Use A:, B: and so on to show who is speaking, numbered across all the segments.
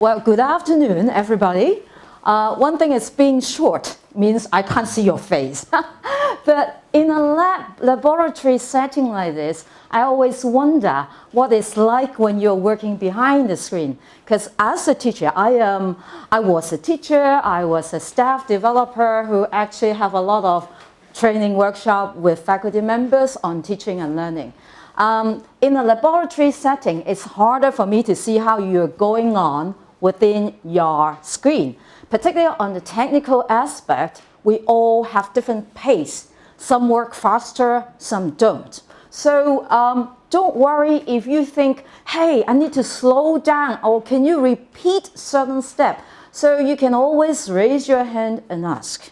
A: Well, good afternoon, everybody. One thing is being short means I can't see your face. But in a laboratory setting like this, I always wonder what it's like when you're working behind the screen. Because as a teacher, I was a teacher, I was a staff developer who actually have a lot of training workshop with faculty members on teaching and learning. In a laboratory setting, it's harder for me to see how you're going on within your screen. Particularly on the technical aspect, we all have different pace. Some work faster, some don't. So don't worry if you think, hey, I need to slow down, or can you repeat certain steps? So you can always raise your hand and ask.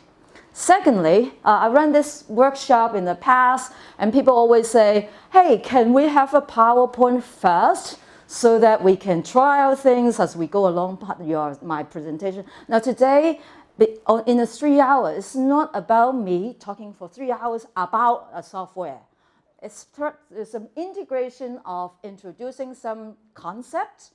A: Secondly, I ran this workshop in the past, and people always say, hey, can we have a PowerPoint first, so that we can try out things as we go along my presentation. Now today, in the 3 hours, it's not about me talking for 3 hours about a software. It's an integration of introducing some concepts,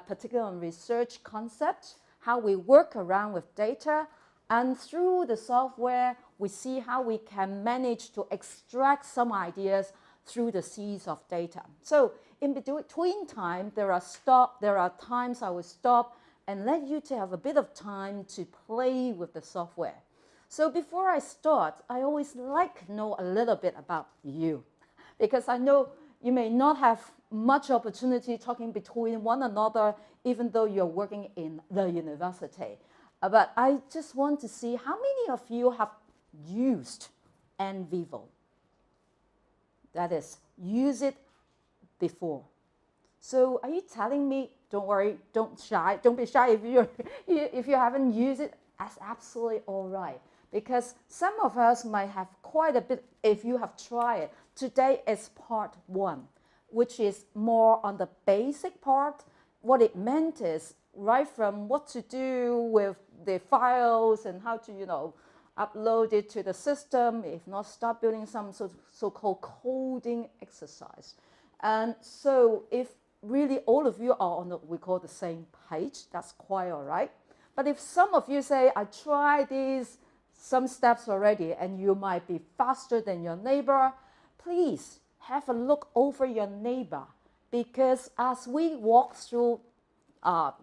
A: particularly on research concepts, how we work around with data, and through the software, we see how we can manage to extract some ideas through the seas of data. So in between time, there are times I will stop and let you to have a bit of time to play with the software. So before I start, I always like to know a little bit about you, because I know you may not have much opportunity talking between one another, even though you're working in the university. But I just want to see how many of you have used NVivo. That is, use it before. So are you telling me, don't worry, don't be shy if you haven't used it, that's absolutely all right. Because some of us might have quite a bit, if you have tried it. Today is part 1, which is more on the basic part. What it meant is right from what to do with the files and how to, upload it to the system, if not start building some so-called coding exercise. And so if really all of you are on what we call the same page, that's quite all right. But if some of you say, I tried some steps already, and you might be faster than your neighbor, please have a look over your neighbor. Because as we walk through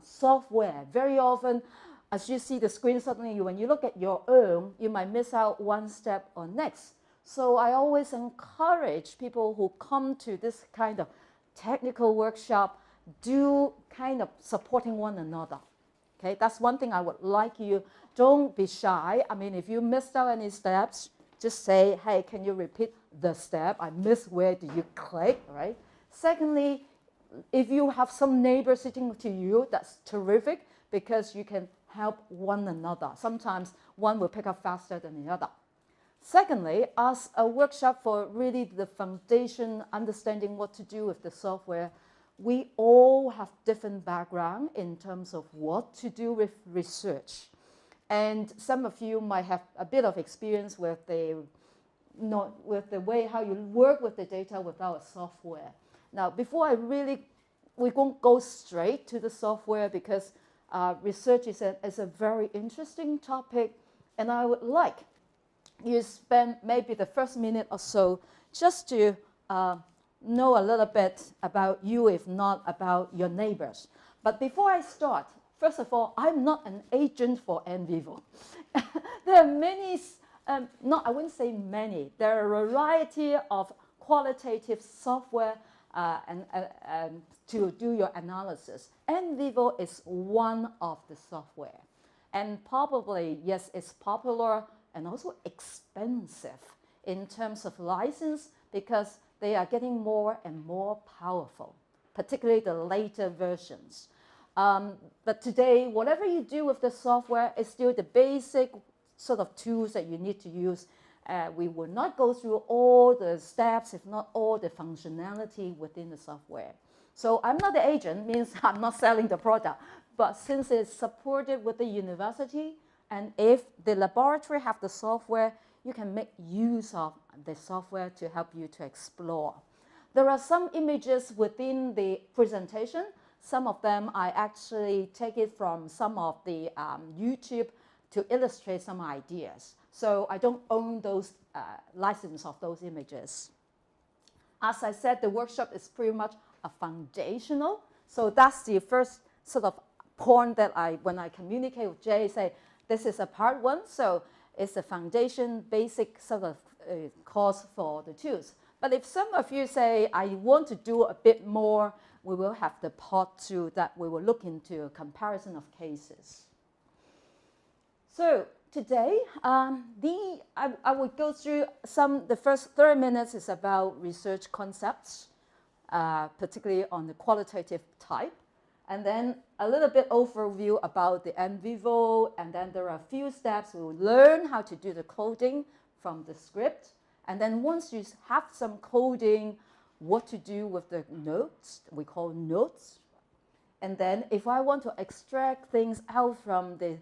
A: software, very often, as you see the screen, suddenly when you look at your own, you might miss out one step or next. So I always encourage people who come to this kind of technical workshop, do kind of supporting one another. Okay, that's one thing I would like you. Don't be shy. I mean, if you missed out any steps, just say, hey, can you repeat the step? I missed, where do you click, right? Secondly, if you have some neighbor sitting to you, that's terrific, because you can help one another. Sometimes one will pick up faster than the other. Secondly, as a workshop for really the foundation, understanding what to do with the software, we all have different background in terms of what to do with research. And some of you might have a bit of experience with the way how you work with the data without a software. Now, before we won't go straight to the software, because research is a very interesting topic, and I would like you spend maybe the first minute or so just to know a little bit about you, if not about your neighbors. But before I start, first of all, I'm not an agent for NVivo. There are many, I wouldn't say many, there are a variety of qualitative software to do your analysis. NVivo is one of the software. And probably, yes, it's popular and also expensive in terms of license, because they are getting more and more powerful, particularly the later versions. But today, whatever you do with the software is still the basic sort of tools that you need to use. We will not go through all the steps, if not all the functionality within the software. So I'm not the agent, means I'm not selling the product. But since it's supported with the university, and if the laboratory have the software, you can make use of the software to help you to explore. There are some images within the presentation Some of them I actually take it from some of the YouTube to illustrate some ideas. So I don't own those license of those images. As I said, the workshop is pretty much a foundational. So that's the first sort of point that when I communicate with Jay, say, this is a part one. So it's a foundation, basic sort of course for the tools. But if some of you say, I want to do a bit more, we will have the part two that we will look into a comparison of cases. So today, I will go through the first 30 minutes is about research concepts, particularly on the qualitative type. And then a little bit overview about the NVivo, and then there are a few steps. We will learn how to do the coding from the script. And then once you have some coding, what to do with the notes, we call notes. And then if I want to extract things out from the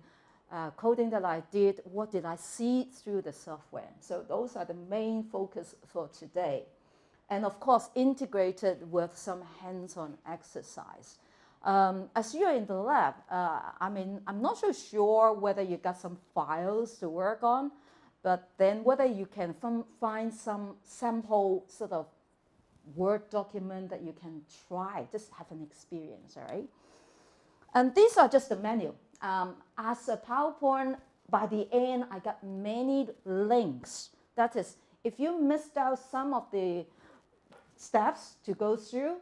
A: coding that I did, what did I see through the software? So those are the main focus for today. And of course, integrated with some hands-on exercise. As you're in the lab, I'm not so sure whether you got some files to work on, but then whether you can find some sample sort of Word document that you can try, just have an experience, all right? And these are just the menu. As a PowerPoint, by the end, I got many links. That is, if you missed out some of the steps to go through,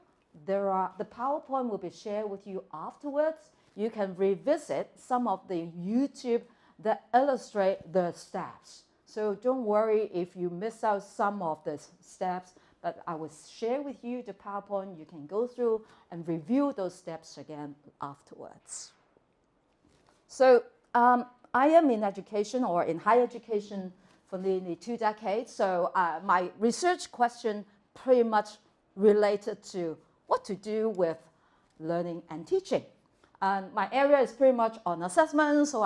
A: the PowerPoint will be shared with you afterwards. You can revisit some of the YouTube that illustrate the steps. So don't worry if you miss out some of the steps, but I will share with you the PowerPoint. You can go through and review those steps again afterwards. So I am in education or in higher education for nearly 2 decades. So my research question pretty much related to what to do with learning and teaching. And my area is pretty much on assessment, so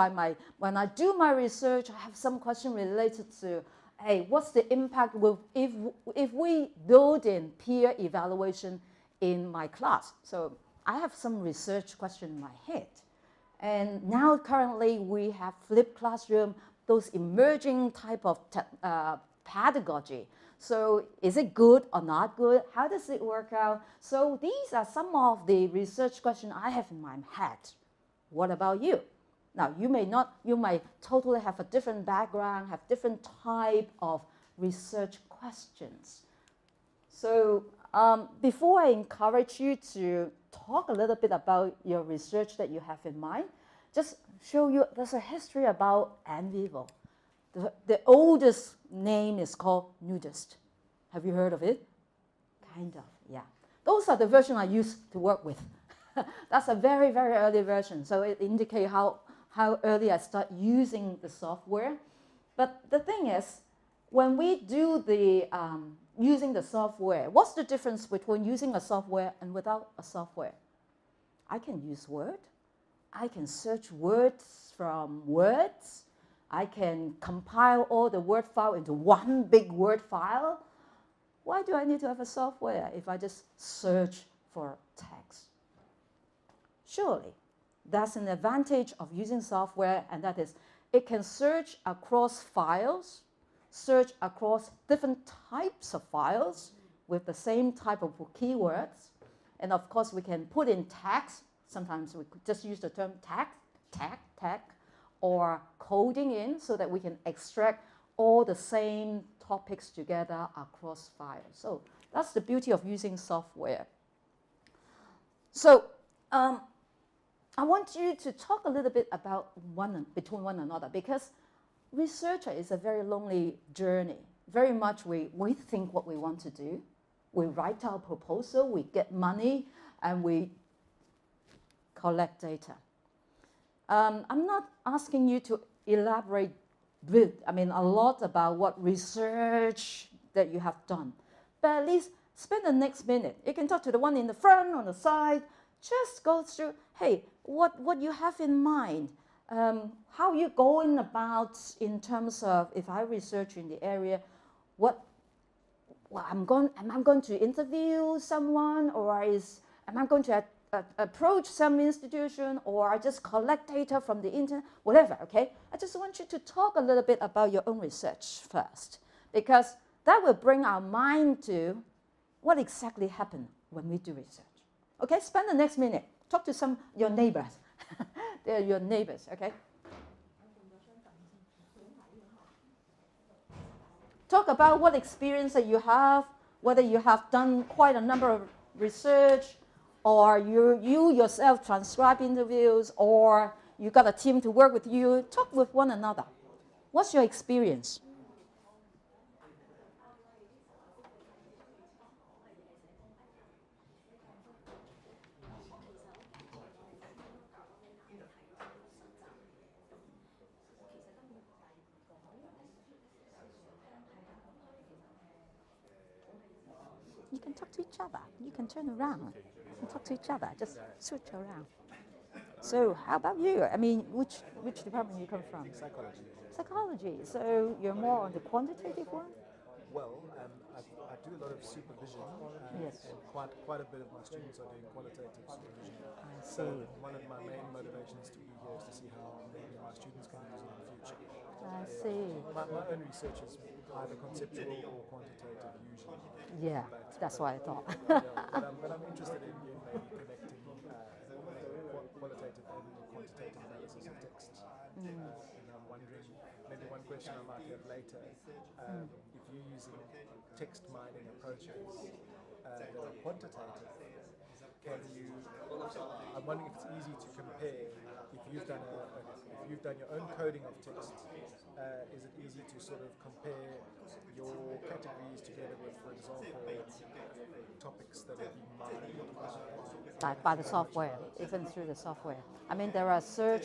A: when I do my research, I have some question related to, hey, what's the impact if we build in peer evaluation in my class? So I have some research question in my head. And now currently we have flipped classroom, those emerging type of pedagogy. So is it good or not good? How does it work out? So these are some of the research questions I have in my head. What about you? Now, you might totally have a different background, have different type of research questions. So before I encourage you to talk a little bit about your research that you have in mind, just show you there's a history about NVivo. The oldest name is called Nudist. Have you heard of it? Kind of, yeah. Those are the version I used to work with. That's a very, very early version. So it indicates how early I start using the software. But the thing is, when we do the using the software, what's the difference between using a software and without a software? I can use Word. I can search words from words. I can compile all the Word file into one big Word file. Why do I need to have a software if I just search for text? Surely, that's an advantage of using software, and that is it can search across files, search across different types of files with the same type of keywords. And of course, we can put in tags. Sometimes we could just use the term tag, or coding in so that we can extract all the same topics together across files. So that's the beauty of using software. So I want you to talk a little bit about between one another, because researcher is a very lonely journey. Very much we think what we want to do. We write our proposal, we get money, and we collect data. I'm not asking you to elaborate a lot about what research that you have done, but at least spend the next minute. You can talk to the one in the front, on the side. Just go through, hey, what you have in mind, how you going about in terms of, if I research in the area, am I going to interview someone, or am I going to approach some institution, or I just collect data from the internet, whatever, okay? I just want you to talk a little bit about your own research first, because that will bring our mind to what exactly happened when we do research. Okay, spend the next minute, talk to your neighbors. They're your neighbors, okay? Talk about what experience that you have, whether you have done quite a number of research, or you yourself transcribe interviews, or you got a team to work with you. Talk with one another. What's your experience? You can talk to each other. You can turn around and talk to each other. Just switch around. So how about you? I mean, which department you come from?
B: Psychology.
A: Psychology. So you're more on the quantitative one?
B: Well, I do a lot of supervision,
A: Yes.
B: and quite a bit of my students are doing qualitative supervision.
A: I see.
B: So one of my main motivations to be here is to see how maybe my students can use it in the future.
A: I see.
B: My own research is either conceptual or quantitative usually.
A: Yeah, that's what I thought.
B: But I'm interested in maybe connecting qualitative and quantitative analysis of text. And I'm wondering, maybe one question I might have later, if you're using text mining approaches that are quantitative, I'm wondering if it's easy to compare, if you've done your own coding of text, is it easy to sort of compare your categories together with, for example, topics that have been mined
A: By the software, even through the software. I mean, there are the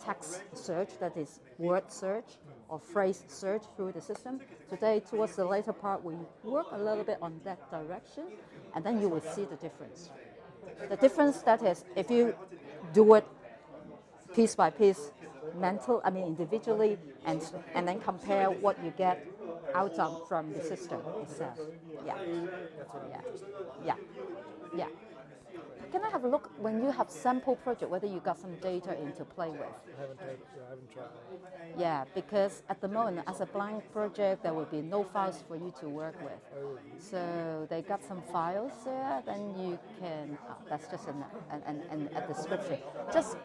A: text search, that is word search or phrase search through the system. Today, towards the later part, we work a little bit on that direction, and then you will see the difference. The difference, that is, if you do it piece by piece, individually, and then compare what you get out from the system itself. Yeah, yeah, yeah. Can I have a look when you have sample project, whether you got some data in to play with?
B: I haven't tried.
A: Yeah, because at the moment, as a blank project, there will be no files for you to work with. So they got some files there, then you can, that's just a description. Just,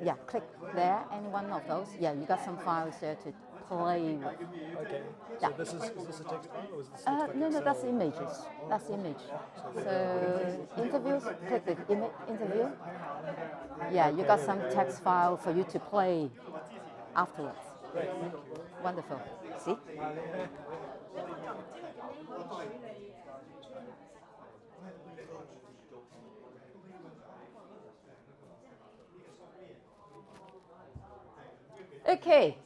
A: yeah, click there, any one of those. Yeah, you got some files there to play with.
B: Okay,
A: Yeah.
B: so is this a text file or is this
A: No, that's images. That's image. So interviews, click the interview. Yeah, you got some text file for you to play afterwards.
B: Great, thank you.
A: Wonderful. See? Okay,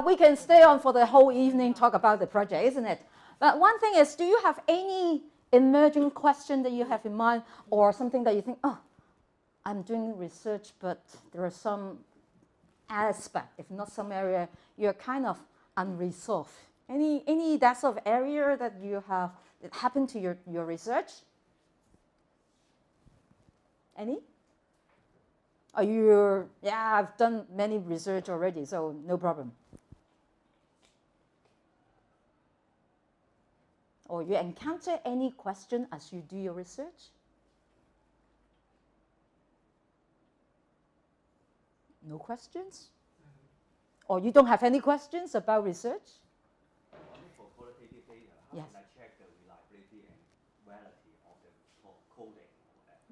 A: we can stay on for the whole evening, talk about the project, isn't it? But one thing is, do you have any emerging question that you have in mind, or something that you think, oh, I'm doing research, but there are some aspect, if not some area, you're kind of unresolved. Any that sort of area that you have that happened to your research? Any? Yeah, I've done many research already, so no problem. Or you encounter any question as you do your research? No questions? Or you don't have any questions about research?
C: For qualitative data, how
A: Yes.
C: can I check the reliability and validity of the coding?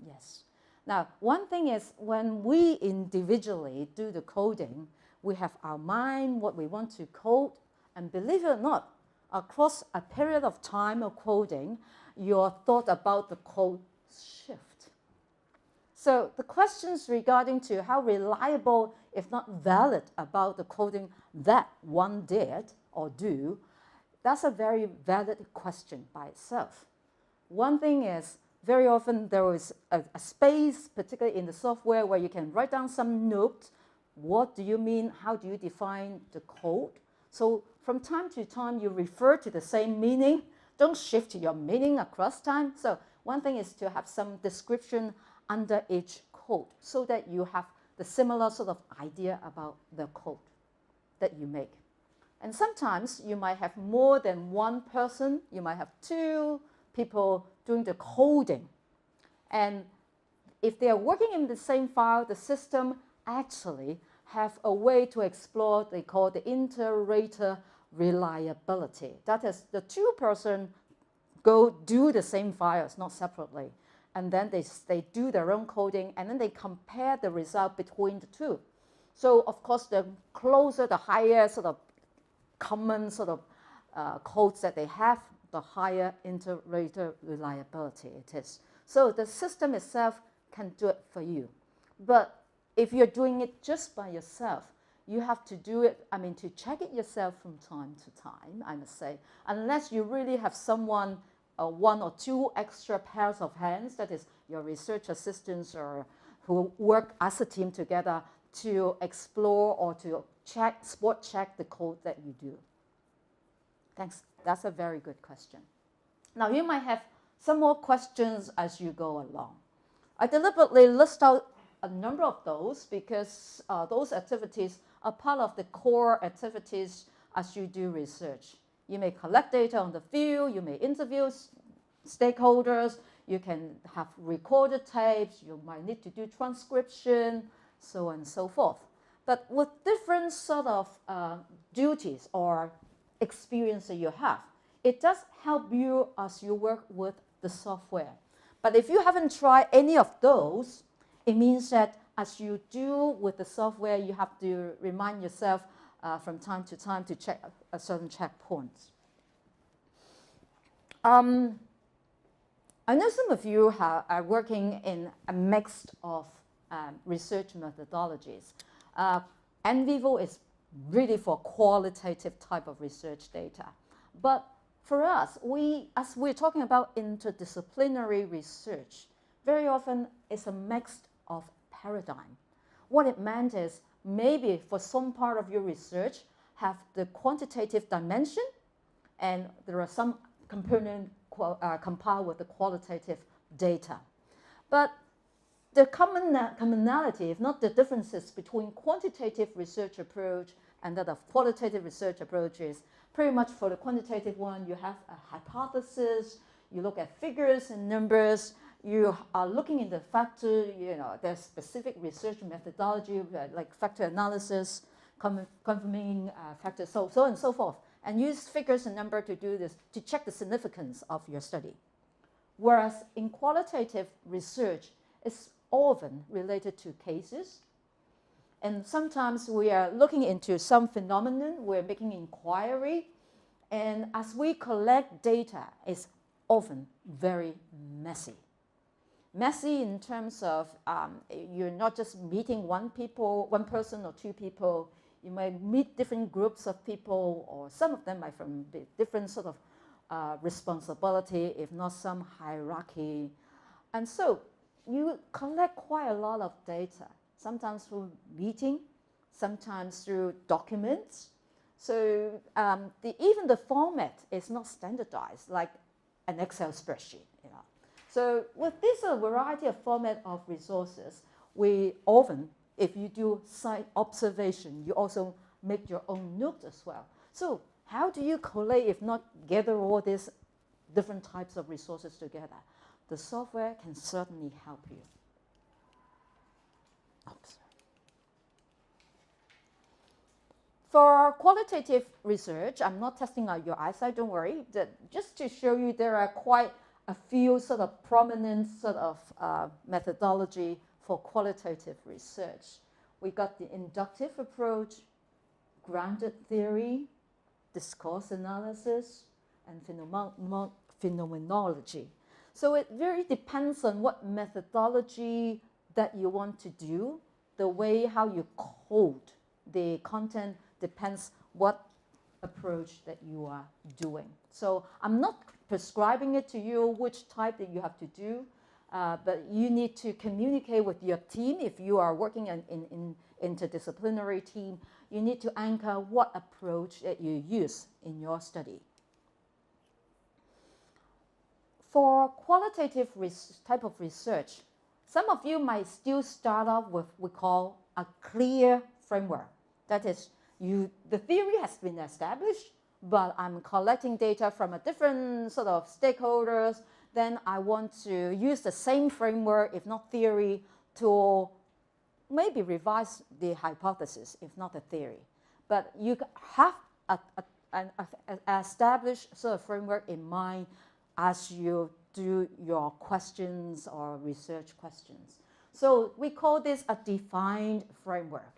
A: Yes. Now, one thing is when we individually do the coding, we have our mind, what we want to code, and believe it or not, across a period of time of coding, your thought about the code shift. So the questions regarding to how reliable, if not valid, about the coding that one did or do, that's a very valid question by itself. One thing is, very often there is a space, particularly in the software, where you can write down some notes. What do you mean? How do you define the code? So from time to time, you refer to the same meaning. Don't shift your meaning across time. So one thing is to have some description under each code so that you have the similar sort of idea about the code that you make. And sometimes you might have more than one person, you might have two people doing the coding. And if they are working in the same file, the system actually have a way to explore they call the inter-rater reliability. That is, the two person go do the same files, not separately. And then they do their own coding, and then they compare the result between the two. So of course, the closer, the higher sort of common sort of codes that they have, the higher inter-rater reliability it is. So the system itself can do it for you. But if you're doing it just by yourself, you have to do it, to check it yourself from time to time, I must say, unless you really have someone, one or two extra pairs of hands, that is your research assistants or who work as a team together to explore or to spot check the code that you do. Thanks, that's a very good question. Now you might have some more questions as you go along. I deliberately list out a number of those because those activities are part of the core activities as you do research. You may collect data on the field, you may interview stakeholders, you can have recorded tapes, you might need to do transcription, so on and so forth. But with different sort of duties or experience that you have, it does help you as you work with the software. But if you haven't tried any of those, it means that as you do with the software, you have to remind yourself from time to time to check a certain checkpoints. I know some of you are working in a mix of research methodologies. NVivo is really for qualitative type of research data. But for us, as we're talking about interdisciplinary research, very often it's a mix of paradigm. What it meant is maybe for some part of your research have the quantitative dimension, and there are some component compiled with the qualitative data. But the commonality, if not the differences between quantitative research approach and that of qualitative research approach is pretty much for the quantitative one, you have a hypothesis, you look at figures and numbers, you are looking in the factor, there's specific research methodology like factor analysis, confirming factors, so on and so forth, and use figures and number to do this, to check the significance of your study. Whereas in qualitative research, it's often related to cases. And sometimes we are looking into some phenomenon, we're making inquiry, and as we collect data, it's often very messy. Messy in terms of you're not just meeting one person or two people, you might meet different groups of people, or some of them might from different sort of responsibility, if not some hierarchy. And so you collect quite a lot of data, sometimes through meeting, sometimes through documents. So even the format is not standardized like an Excel spreadsheet. So with this variety of format of resources, we often, if you do site observation, you also make your own notes as well. So how do you collate, if not gather all these different types of resources together? The software can certainly help you. Oops. For qualitative research, I'm not testing out your eyesight, don't worry. Just to show you, there are quite a few sort of prominent sort of methodology for qualitative research. We got the inductive approach, grounded theory, discourse analysis, and phenomenology. So it very depends on what methodology that you want to do. The way how you code the content depends what approach that you are doing. So I'm not prescribing it to you which type that you have to do, but you need to communicate with your team. If you are working in interdisciplinary team, you need to anchor what approach that you use in your study. For qualitative type of research, Some of you might still start off with what we call a clear framework. That is, the theory has been established, but I'm collecting data from a different sort of stakeholders. Then I want to use the same framework, if not theory, to maybe revise the hypothesis, if not the theory. But you have an established sort of framework in mind as you do your questions or research questions. So we call this a defined framework.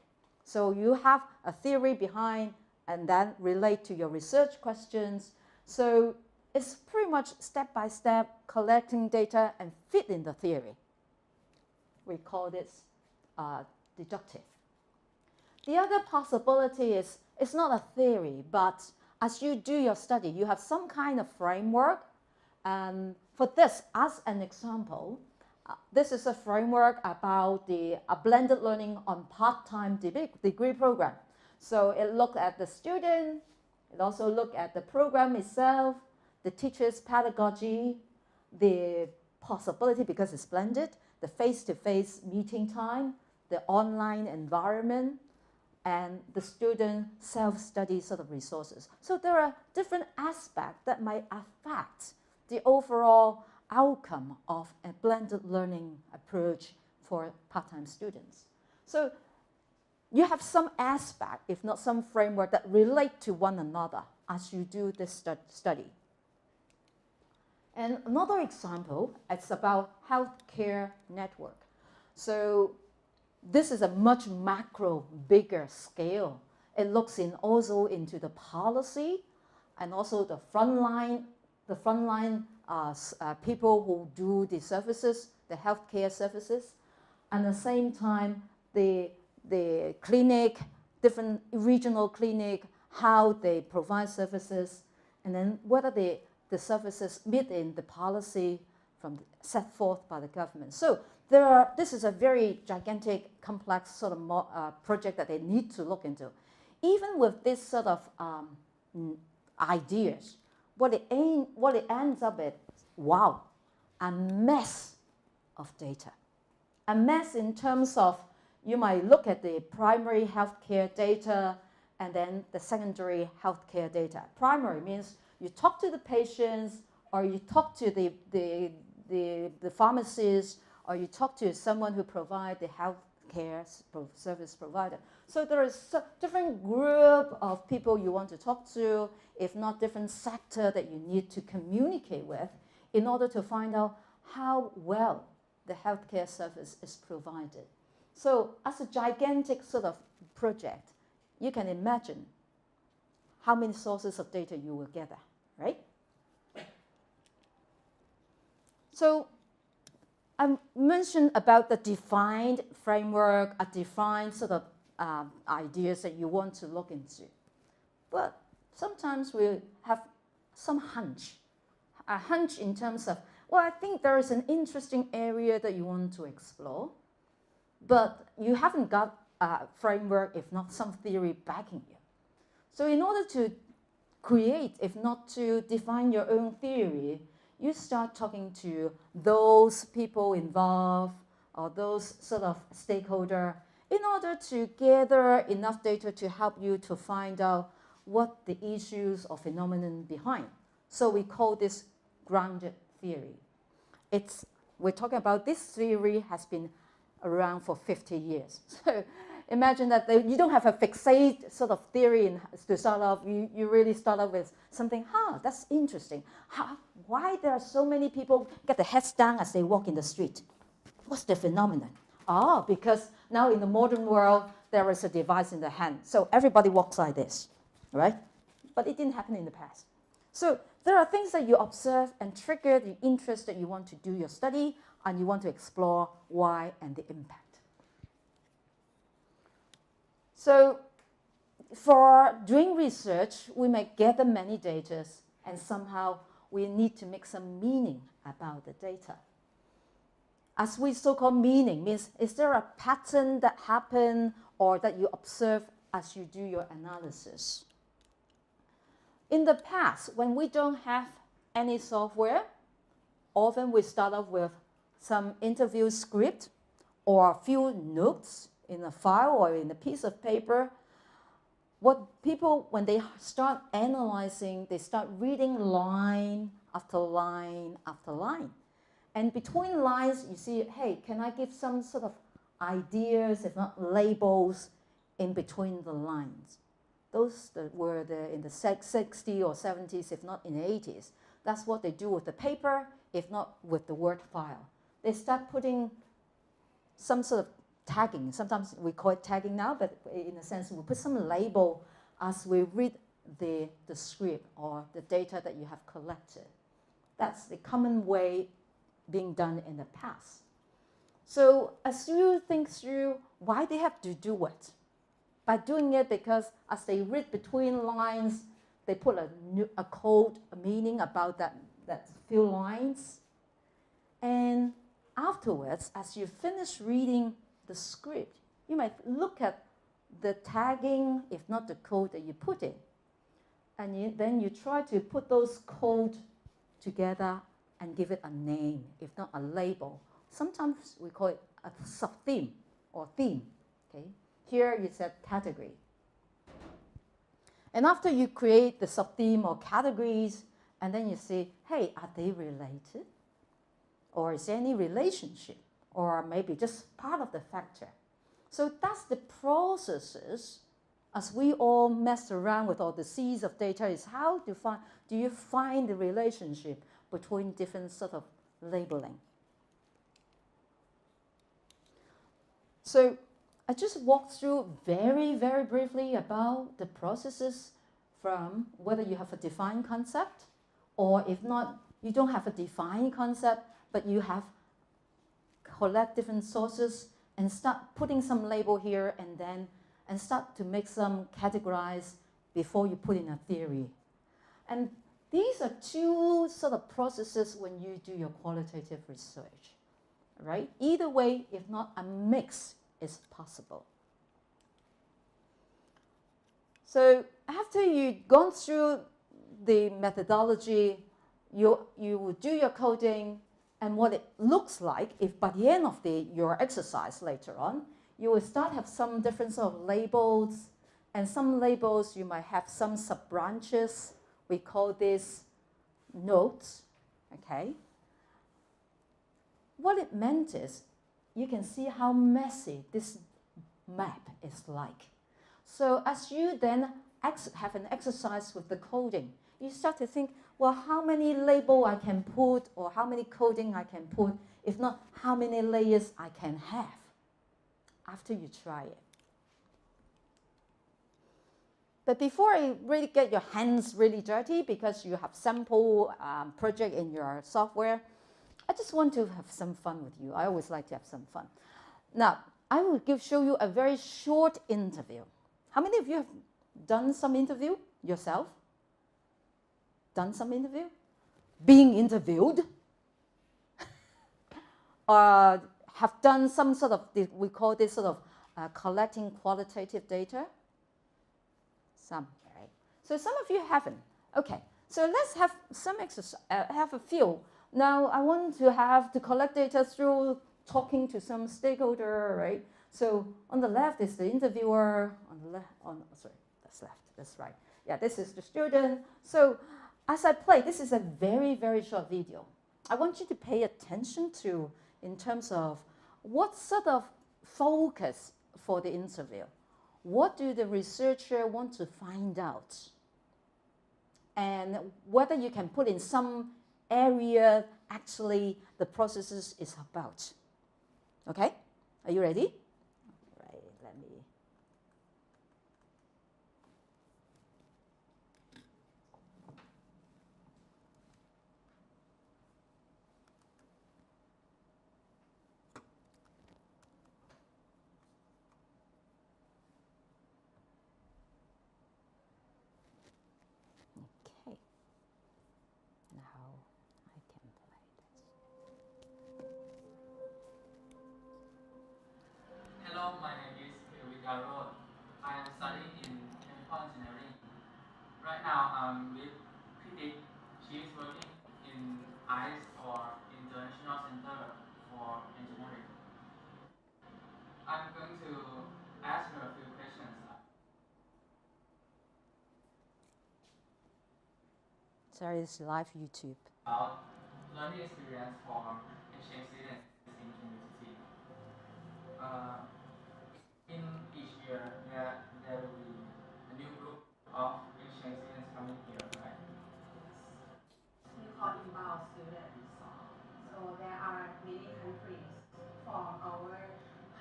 A: So you have a theory behind and then relate to your research questions. So it's pretty much step-by-step collecting data and fit in the theory. We call this deductive. The other possibility is it's not a theory, but as you do your study, you have some kind of framework. And for this, as an example, this is a framework about a blended learning on part-time degree program. So it looked at the student, it also looked at the program itself, the teacher's pedagogy, the possibility, because it's blended, the face-to-face meeting time, the online environment, and the student self-study sort of resources. So there are different aspects that might affect the overall outcome of a blended learning approach for part-time students. So you have some aspect, if not some framework, that relate to one another as you do this study. And another example, it's about healthcare network. So this is a much macro, bigger scale. It looks also into the policy and also the frontline people who do the services, the healthcare services. And at the same time, the clinic, different regional clinic, how they provide services, and then whether the services meet in the policy set forth by the government. So this is a very gigantic, complex sort of project that they need to look into. Even with this sort of ideas, what it ends up at, wow, a mess of data. A mess in terms of, you might look at the primary healthcare data and then the secondary healthcare data. Primary means you talk to the patients, or you talk to the pharmacist, or you talk to someone who provides the healthcare service provider. So there is a different group of people you want to talk to, if not different sector that you need to communicate with in order to find out how well the healthcare service is provided. So as a gigantic sort of project, you can imagine how many sources of data you will gather, right? So I mentioned about the defined framework, a defined sort of ideas that you want to look into. But sometimes we have some hunch, a hunch in terms of, well, I think there is an interesting area that you want to explore, but you haven't got a framework, if not some theory backing you. So in order to create, if not to define your own theory, you start talking to those people involved or those sort of stakeholder in order to gather enough data to help you to find out what the issues or phenomenon behind. So we call this grounded theory. We're talking about this theory has been around for 50 years. So imagine that you don't have a fixate sort of theory to start off. You really start off with something, that's interesting. Why there are so many people get their heads down as they walk in the street? What's the phenomenon? Because now in the modern world, there is a device in the hand. So everybody walks like this, right? But it didn't happen in the past. So there are things that you observe and trigger the interest that you want to do your study, and you want to explore why and the impact. So for doing research, we may gather many data, and somehow we need to make some meaning about the data. As we so-called meaning means, is there a pattern that happened or that you observe as you do your analysis? In the past, when we don't have any software, often we start off with some interview script or a few notes in a file or in a piece of paper, what people, when they start analyzing, they start reading line after line after line. And between lines, you see, hey, can I give some sort of ideas, if not labels, in between the lines? Those that were in the 60s or 70s, if not in the 80s. That's what they do with the paper, if not with the Word file. They start putting some sort of tagging. Sometimes we call it tagging now, but in a sense, we put some label as we read the script or the data that you have collected. That's the common way being done in the past. So as you think through why they have to do it, by doing it because as they read between lines, they put a code, a meaning about that few lines. And afterwards, as you finish reading the script, you might look at the tagging, if not the code that you put in. And then you try to put those code together and give it a name, if not a label. Sometimes we call it a sub-theme or theme. Okay? Here you said category. And after you create the sub-theme or categories, and then you say, hey, are they related? Or is there any relationship? Or maybe just part of the factor. So that's the processes as we all mess around with all the seas of data is how do you find the relationship between different sort of labeling. So I just walked through very, very briefly about the processes from whether you have a defined concept or if not, you don't have a defined concept, but you have collect different sources and start putting some label here and start to make some categorize before you put in a theory. And these are two sort of processes when you do your qualitative research, right? Either way, if not, a mix is possible. So after you've gone through the methodology, you will do your coding, and what it looks like, if by the end of your exercise later on, you will start have some different sort of labels, and some labels you might have some sub-branches. We call this notes, okay? What it meant is, you can see how messy this map is like. So as you then have an exercise with the coding, you start to think, well, how many label I can put or how many coding I can put, if not how many layers I can have after you try it. But before I really get your hands really dirty because you have sample project in your software, I just want to have some fun with you. I always like to have some fun. Now, I will show you a very short interview. How many of you have done some interview yourself? Done some interview? Being interviewed? Or have done some sort of, we call this sort of collecting qualitative data? Some, right? So some of you haven't. Okay, so let's have some exercise, have a few. Now I want to have to collect data through talking to some stakeholder, right? So on the left is the interviewer, on the left, sorry, that's left, that's right. Yeah, this is the student. So as I play, this is a very, very short video. I want you to pay attention to in terms of what sort of focus for the interview. What do the researcher want to find out? And whether you can put in some area actually the processes is about. Okay? Are you ready? Right, let me. Okay. Now I can play there is live YouTube.
D: About learning experience for exchange students in community. Uh, in each year, there will be a new group of exchange students coming here, right?
E: We call inbound students. So there are many countries from our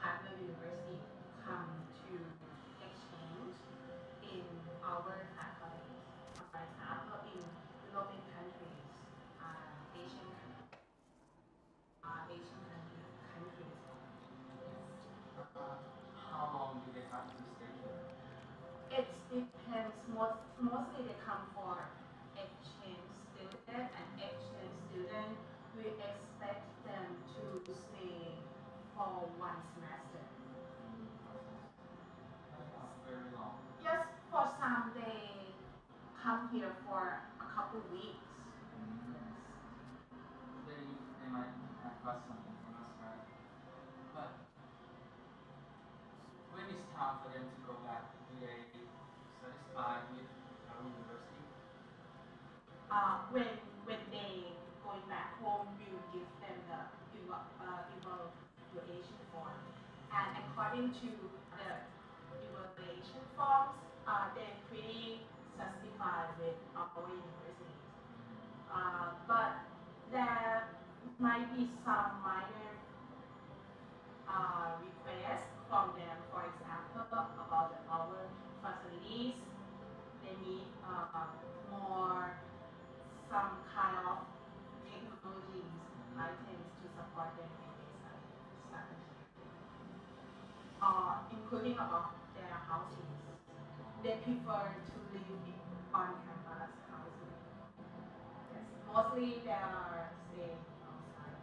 E: partner university come to exchange in our faculty. For example, in European countries, Asian countries.
D: How long do they have to stay here?
E: It depends. Mostly they come for exchange student, and exchange student we expect them to stay for one semester.
D: Very long.
E: Yes, for some they come here for a couple weeks.
D: They might have got some influence, right? But when it's time for them to go back, do they satisfied with our university?
E: When they going back home, we will give them the evaluation form, and according to the evaluation forms, they're pretty satisfied with our university. But there might be some minor requests from them. For example, about our facilities, they need more some kind of technologies, items to support them in this study. Including about their housing. They prefer to live on campus housing. Yes, mostly they are staying outside.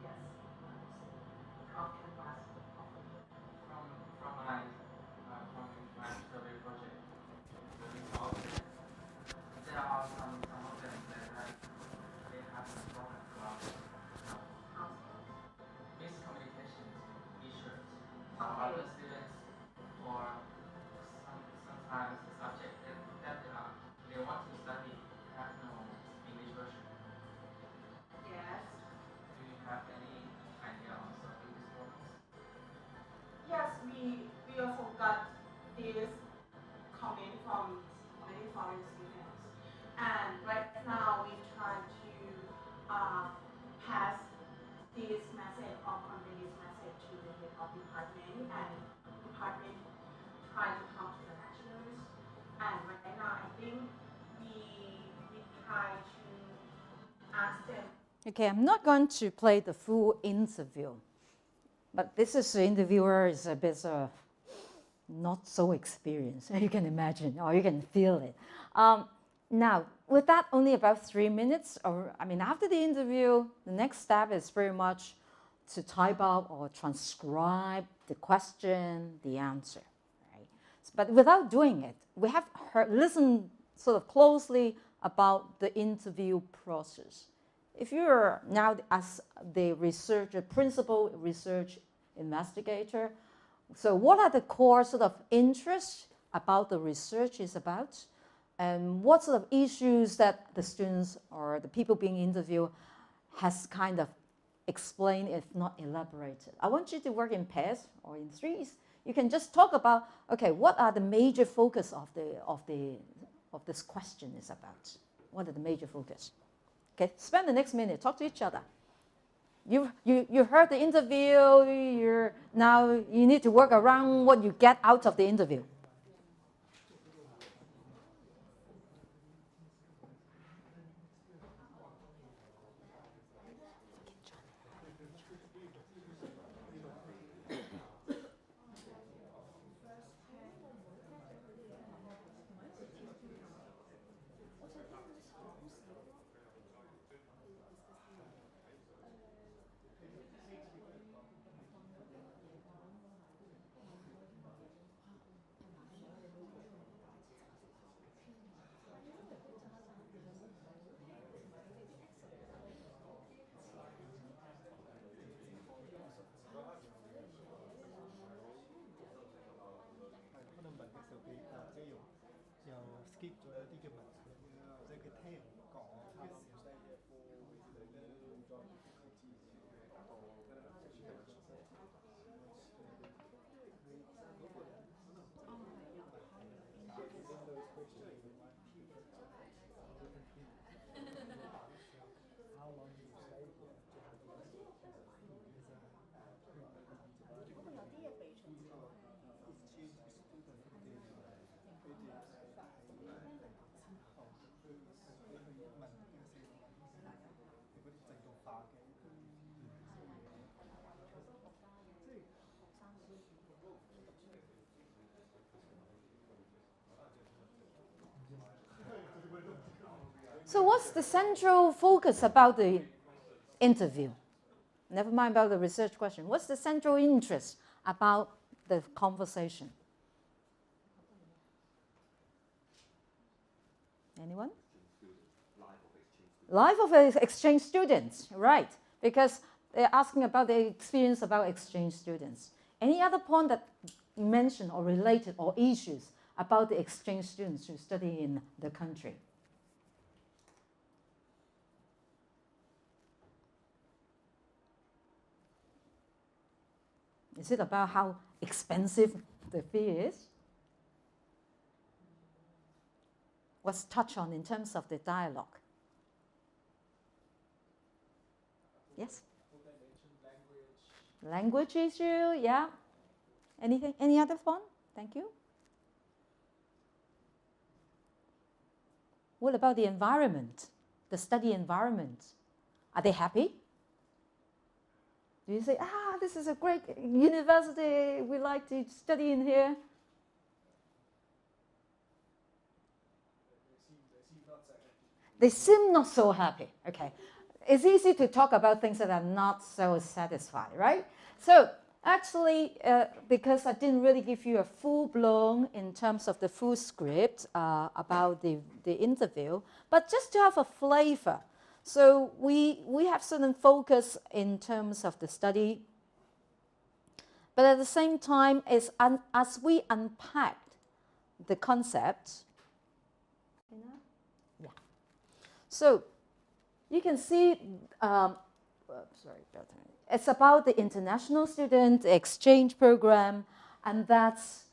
E: Yes, off campus.
D: From my survey project, we saw that there are some of them that they have some problems around miscommunications issues. Some other students or sometimes the subject that they want to study have no English version.
E: Yes.
D: Do you have any idea on solving these problems?
E: Yes, we also got this comment from many foreign students, and right now we try to pass this message or convey this message to the head of department, and department try to talk to the lecturers. And right now I think we try to ask them.
A: Okay, I'm not going to play the full interview, but this is the interviewer is a bit not so experienced, you can imagine, or you can feel it. Now, with that only about 3 minutes, or I mean, after the interview, the next step is very much to type out or transcribe the question, the answer, right? But without doing it, we have listened sort of closely about the interview process. If you're now as the researcher, principal research investigator, so what are the core sort of interests about the research is about? And what sort of issues that the students or the people being interviewed has kind of explained, if not elaborated? I want you to work in pairs or in threes. You can just talk about, okay, what are the major focus of this question is about? What are the major focus? Okay, spend the next minute, talk to each other. You heard the interview, now you need to work around what you get out of the interview.
B: skip 咗一啲嘅文字，即係佢聽
A: So what's the central focus about the interview? Never mind about the research question. What's the central interest about the conversation? Anyone? Life of exchange students, right? Because they're asking about the experience about exchange students. Any other point that mention or related or issues about the exchange students who study in the country? Is it about how expensive the fee is? What's touched on in terms of the dialogue? Yes? Language issue, yeah. Anything? Any other one? Thank you. What about the environment, the study environment? Are they happy? Do you say, this is a great university, we like to study in here? They seem not so happy. Okay. It's easy to talk about things that are not so satisfied, right? So actually, because I didn't really give you a full-blown in terms of the full script about the interview, but just to have a flavor. So we have certain focus in terms of the study, but at the same time, as we unpacked the concept, so you can see, it's about the international student exchange program, and that's,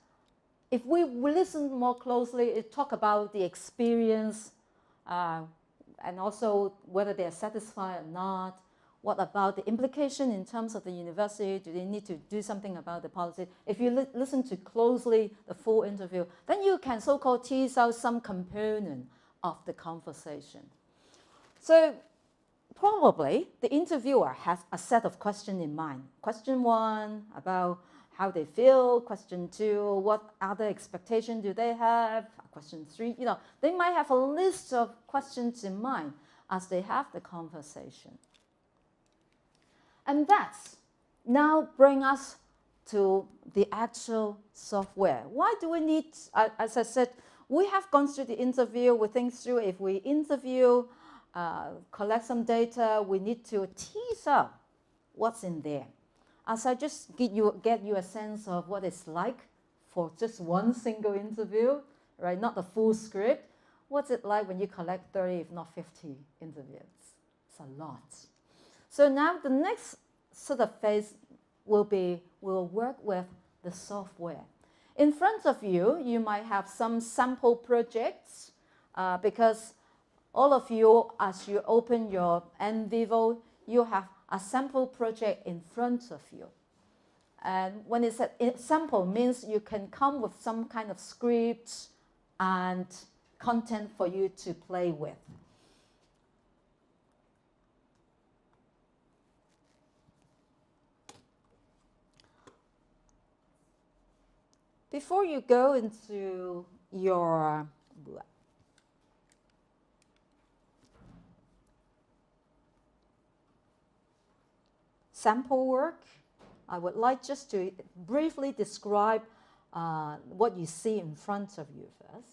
A: if we listen more closely, it talk about the experience, and also whether they're satisfied or not. What about the implication in terms of the university? Do they need to do something about the policy? If you listen to closely the full interview, then you can so-called tease out some component of the conversation. So probably the interviewer has a set of questions in mind. Question 1, about how they feel. Question 2, what other expectations do they have? Question 3, they might have a list of questions in mind as they have the conversation. And that's now bring us to the actual software. Why do we need, as I said, we have gone through the interview, we think through if we interview, collect some data, we need to tease out what's in there. As I just get you a sense of what it's like for just one single interview, right? Not the full script. What's it like when you collect 30, if not 50 interviews? It's a lot. So now the next sort of phase we'll work with the software. In front of you, you might have some sample projects because all of you, as you open your NVivo, you have a sample project in front of you. And when it's a sample, means you can come with some kind of scripts and content for you to play with. Before you go into your sample work, I would like just to briefly describe what you see in front of you first.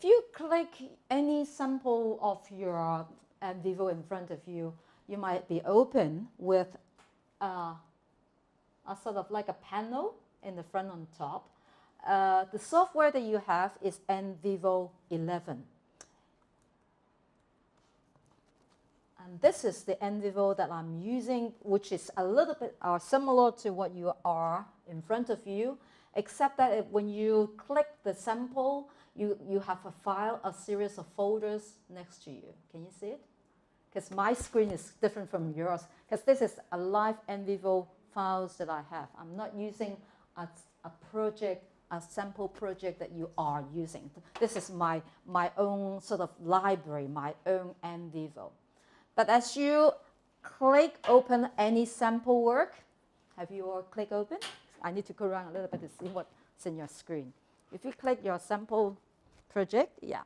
A: if you click any sample of your NVivo in front of you, you might be open with a sort of like a panel in the front on top. The software that you have is NVivo 11. And this is the NVivo that I'm using, which is a little bit similar to what you are in front of you, except that when you click the sample, you have a file, a series of folders next to you. Can you see it? Because my screen is different from yours, because this is a live NVivo files that I have. I'm not using a project, a sample project that you are using. This is my own sort of library, my own NVivo. But as you click open any sample work, have you all click open? I need to go around a little bit to see what's in your screen. If you click your sample project, yeah.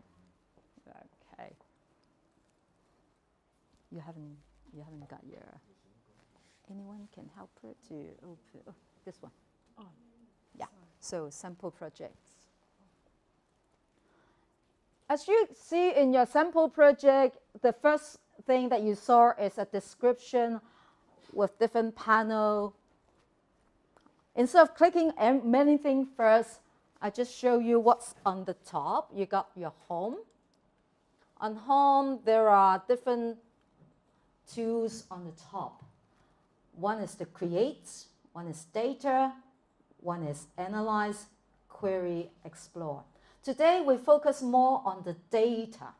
A: Okay. You haven't got your. Anyone can help her to open this one? Oh. Yeah. So sample projects. As you see in your sample project, the first thing that you saw is a description with different panel. Instead of clicking many things first, I just show you what's on the top. You got your home. On home, there are different tools on the top. One is to create, one is data, one is analyze, query, explore. Today, we focus more on the data.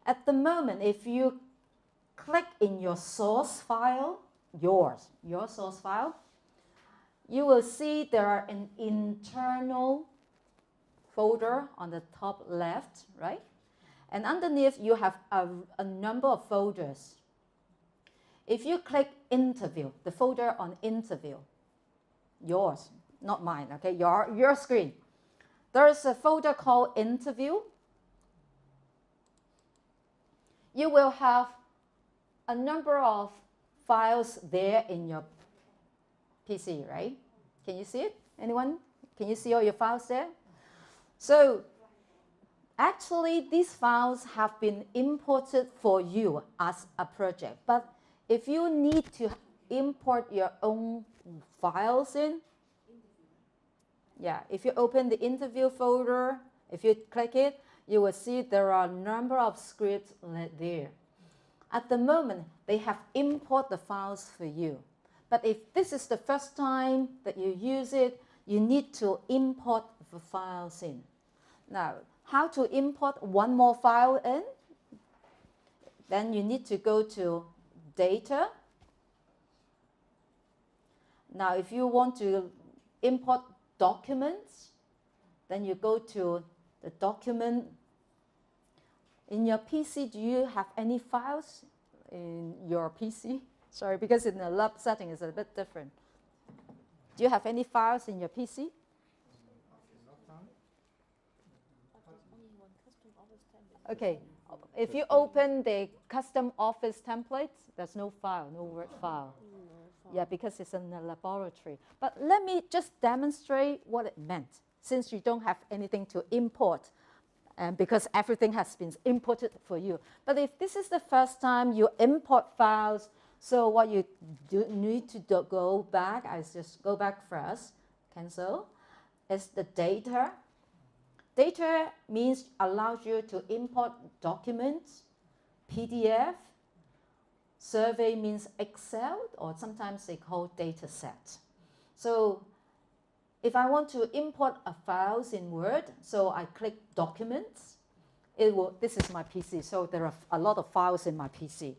A: At the moment, if you click in your source file, your source file, you will see there are an internal folder on the top left, right? And underneath, you have a number of folders. If you click interview, the folder on interview, yours, not mine, okay, your screen. There is a folder called interview. You will have a number of files there in your PC, right? Can you see it? Anyone? Can you see all your files there? So actually, these files have been imported for you as a project. But if you need to import your own files in, yeah, if you open the interview folder, if you click it, you will see there are a number of scripts there. At the moment, they have import the files for you. But if this is the first time that you use it, you need to import the files in. Now, how to import one more file in? Then you need to go to Data. Now, if you want to import documents, then you go to the document. In your PC, do you have any files in your PC? Sorry, because in the lab setting it's a bit different. Do you have any files in your PC? Okay, if you open the custom office templates, there's no file, no Word file. Yeah, because it's in the laboratory. But let me just demonstrate what it meant, since you don't have anything to import, and because everything has been imported for you. But if this is the first time you import files, so what you need to go back, I just go back first, cancel, is the data. Data means allows you to import documents, PDF. Survey means Excel, or sometimes they call data set. So if I want to import a files in Word, so I click Documents. This is my PC, so there are a lot of files in my PC.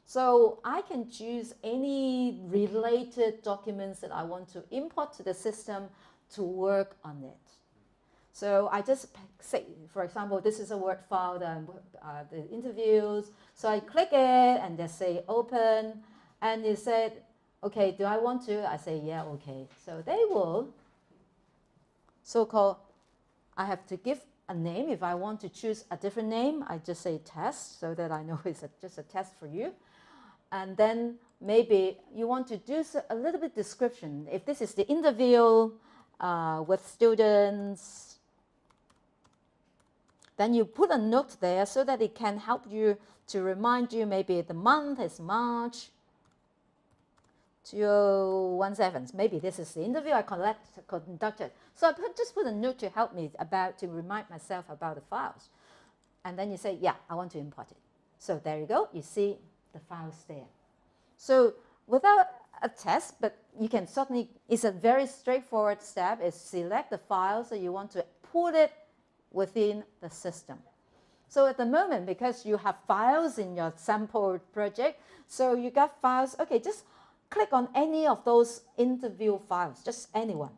A: So I can choose any related documents that I want to import to the system to work on it. So I just say, for example, this is a Word file, the interviews. So I click it and just say open. And it said, okay, do I want to? I say, yeah, okay. So they will so-called, I have to give a name. If I want to choose a different name, I just say test so that I know it's just a test for you. And then maybe you want to do a little bit description. If this is the interview with students, Then you put a note there so that it can help you to remind you maybe the month is March 2017. Maybe this is the interview I conducted. So I just put a note to help me to remind myself about the files. And then you say, yeah, I want to import it. So there you go. You see the files there. So without a test, but you can certainly, it's a very straightforward step, is select the files that you want to put it within the system. So at the moment, because you have files in your sample project, so you got files, okay, just click on any of those interview files, just anyone.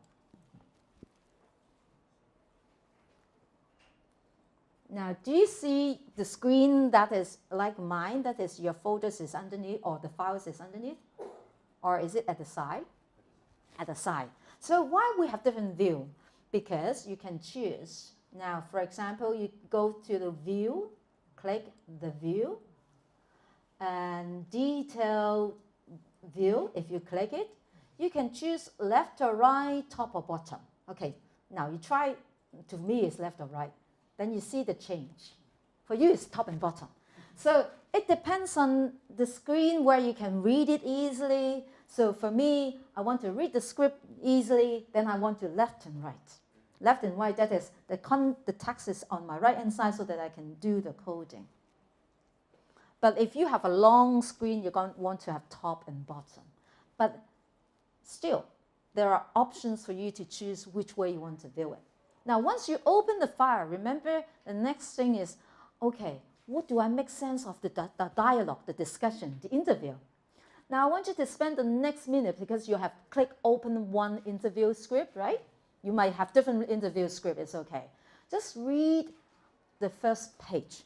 A: Now, do you see the screen that is like mine, that is your folders is underneath or the files is underneath? Or is it at the side? At the side. So why we have different view? Because you can choose. Now, for example, you go to the view, click the view, and detail view, if you click it, you can choose left or right, top or bottom. Okay, now you try, to me it's left or right. Then you see the change. For you, it's top and bottom. So it depends on the screen where you can read it easily. So for me, I want to read the script easily, then I want to left and right. Left and right, that is, the text is on my right-hand side so that I can do the coding. But if you have a long screen, you're going to want to have top and bottom. But still, there are options for you to choose which way you want to view it. Now, once you open the file, remember the next thing is, okay, what do I make sense of the dialogue, the discussion, the interview? Now, I want you to spend the next minute, because you have clicked open one interview script, right? You might have different interview script, it's okay. Just read the first page.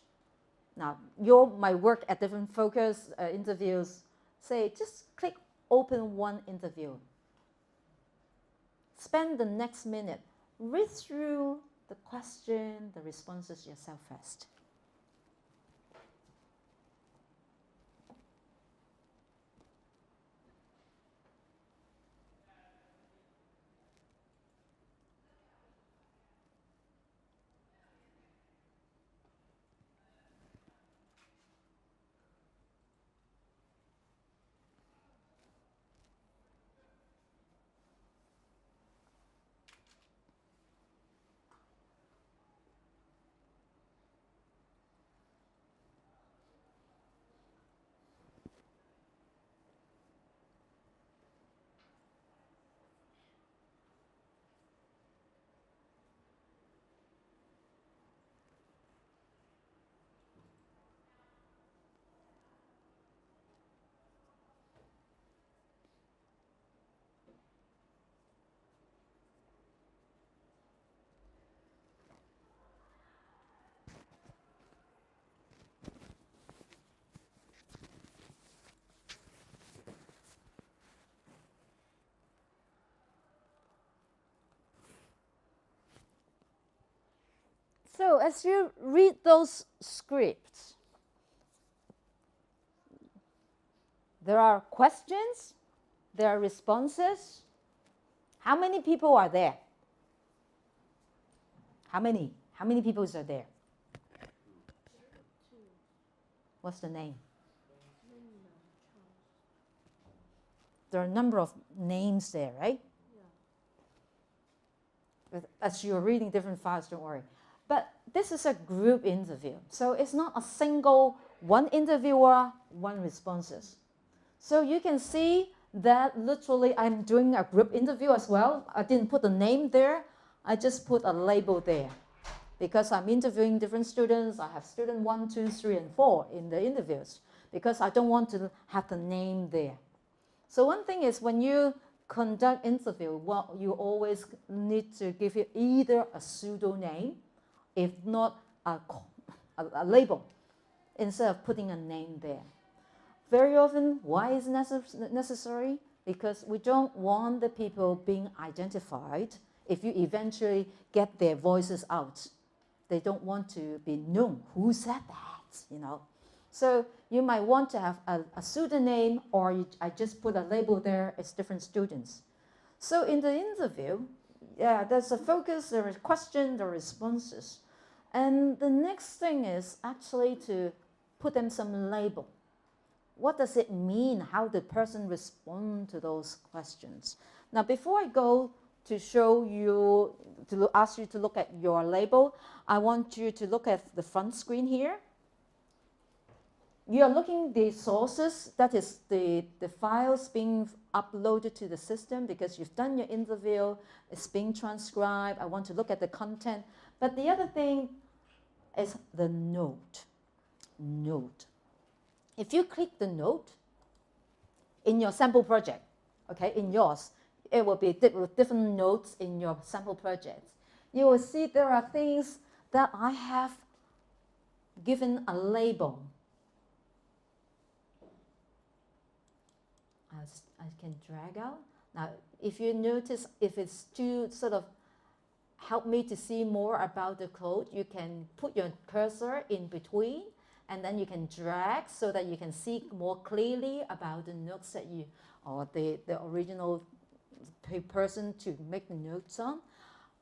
A: Now, you might work at different focus interviews. Say, just click open one interview. Spend the next minute. Read through the question, the responses yourself first. So as you read those scripts, there are questions, there are responses. How many people are there? How many? How many people are there? What's the name? There are a number of names there, right? Yeah. As you're reading different files, don't worry. But this is a group interview. So it's not a single, one interviewer, one responses. So you can see that literally I'm doing a group interview as well. I didn't put a name there. I just put a label there. Because I'm interviewing different students. I have student 1, 2, 3, and 4 in the interviews. Because I don't want to have the name there. So one thing is when you conduct interview, well, you always need to give it either a pseudonym, if not a label, instead of putting a name there. Very often, why is it necessary? Because we don't want the people being identified if you eventually get their voices out. They don't want to be known. Who said that, you know? So you might want to have a pseudonym, or I just put a label there as different students. So in the interview, yeah, there's a focus, there is question, there are responses. And the next thing is actually to put them some label. What does it mean? How the person respond to those questions? Now, before I go to show you, to ask you to look at your label, I want you to look at the front screen here. You are looking the sources, that is the files being uploaded to the system because you've done your interview, it's being transcribed, I want to look at the content. But the other thing is the note. Note. If you click the note in your sample project, okay, in yours, it will be with different notes in your sample project. You will see there are things that I have given a label. I can drag out. Now, if you notice, if it's too sort of help me to see more about the code, you can put your cursor in between and then you can drag so that you can see more clearly about the notes that you, or the original person to make the notes on.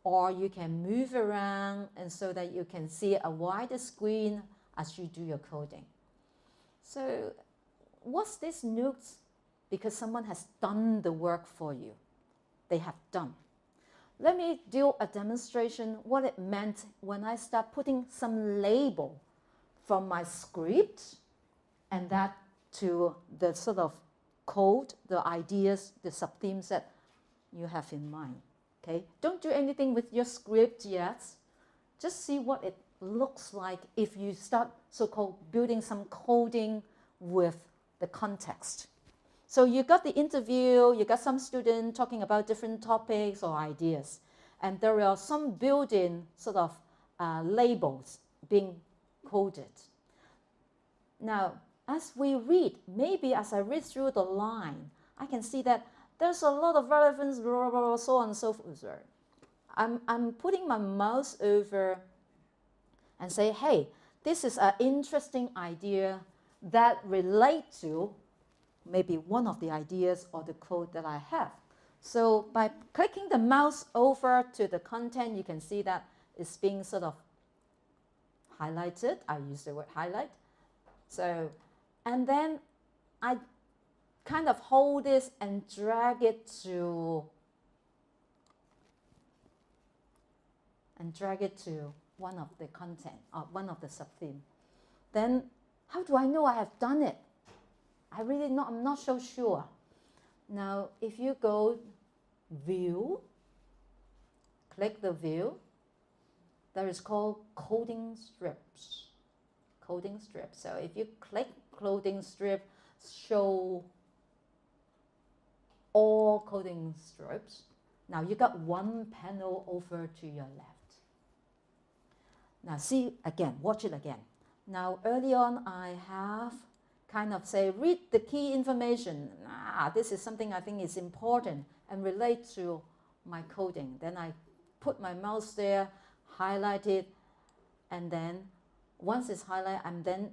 A: Or you can move around and so that you can see a wider screen as you do your coding. So what's this notes? Because someone has done the work for you. They have done. Let me do a demonstration what it meant when I start putting some label from my script and that to the sort of code, the ideas, the sub-themes that you have in mind. Okay? Don't do anything with your script yet. Just see what it looks like if you start so-called building some coding with the context. So you got the interview, you got some student talking about different topics or ideas, and there are some built-in sort of labels being coded. Now, as we read, maybe as I read through the line, I can see that there's a lot of relevance, blah, blah, blah, so on and so forth. I'm putting my mouse over and say, hey, this is an interesting idea that relates to maybe one of the ideas or the code that I have. So by clicking the mouse over to the content, you can see that it's being sort of highlighted. I use the word highlight. So, and then I kind of hold this and drag it to one of the content or one of the sub-theme. Then how do I know I have done it? I'm not so sure. Now, if you go view, click the view, there is called coding strips. Coding strips. So if you click coding strip, show all coding strips. Now you got one panel over to your left. Now see again, watch it again. Now early on I have kind of say, read the key information. This is something I think is important and relate to my coding. Then I put my mouse there, highlight it, and then once it's highlighted, I'm then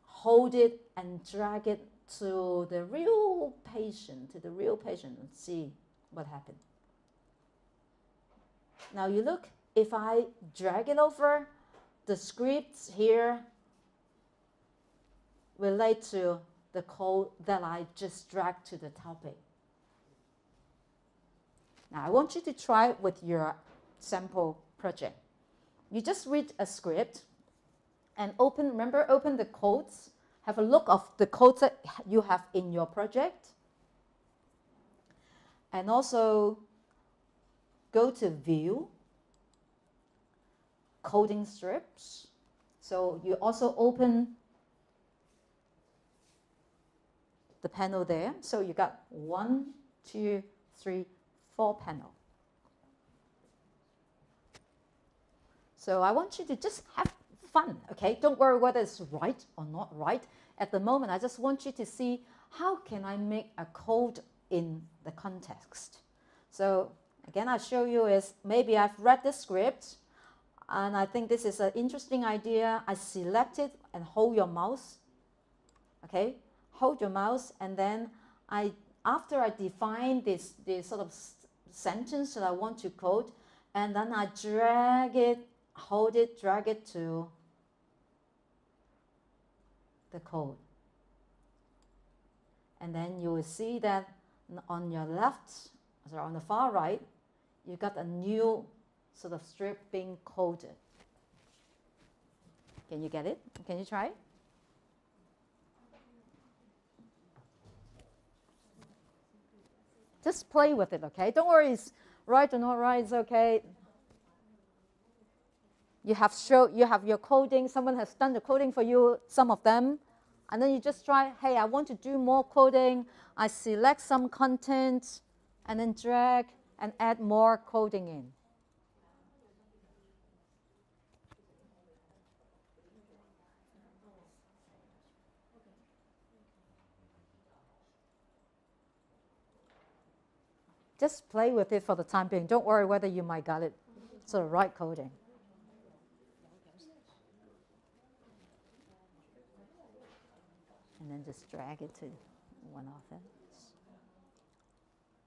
A: hold it and drag it to the real patient, and see what happened. Now you look, if I drag it over, the scripts here relate to the code that I just dragged to the topic. Now I want you to try it with your sample project. You just read a script and open the codes, have a look of the codes that you have in your project, and also go to view, coding strips. So you also open the panel there. So you got 1, 2, 3, 4 panel. So I want you to just have fun, okay? Don't worry whether it's right or not right. At the moment, I just want you to see how can I make a code in the context. So again, I'll show you is maybe I've read the script and I think this is an interesting idea. I select it and hold your mouse, okay? Hold your mouse, and then after I define this sort of sentence that I want to code, and then I drag it hold it, drag it to the code. And then you will see that on your left, so on the far right, you got a new sort of strip being coded. Can you get it? Can you try it? Just play with it, okay? Don't worry, it's right or not right, it's okay. You have your coding, someone has done the coding for you, some of them, and then you just try, hey, I want to do more coding. I select some content and then drag and add more coding in. Just play with it for the time being. Don't worry whether you might get it sort of right coding. And then just drag it to one of them.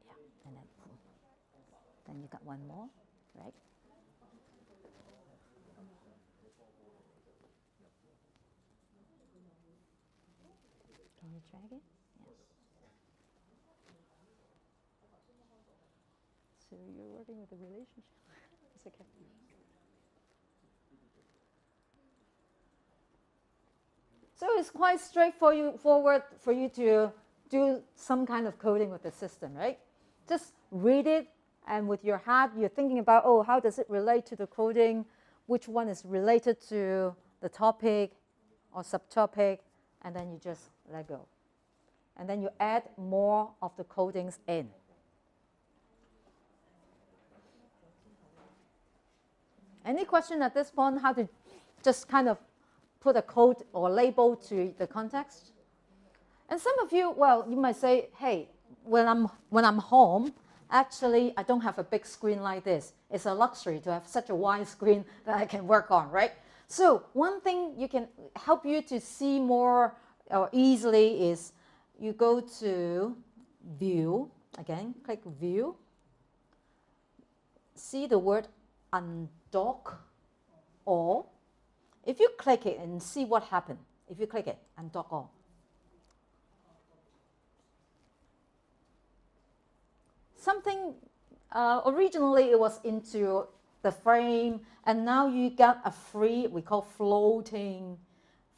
A: Yeah, and then boom. Then you got one more, right? Can you drag it? Yes. So you're working with the relationship. It's okay. So it's quite straightforward for you to do some kind of coding with the system, right? Just read it, and with your head, you're thinking about, oh, how does it relate to the coding? Which one is related to the topic or subtopic? And then you just let go. And then you add more of the codings in. Any question at this point, how to just kind of put a code or label to the context? And some of you, well, you might say, hey, when I'm home, actually, I don't have a big screen like this. It's a luxury to have such a wide screen that I can work on, right? So one thing you can help you to see more or easily is you go to View, again, click View, see the word Undock All. If you click it and see what happened, if you click it, Undock All. Something, originally it was into the frame, and now you got a free, we call floating.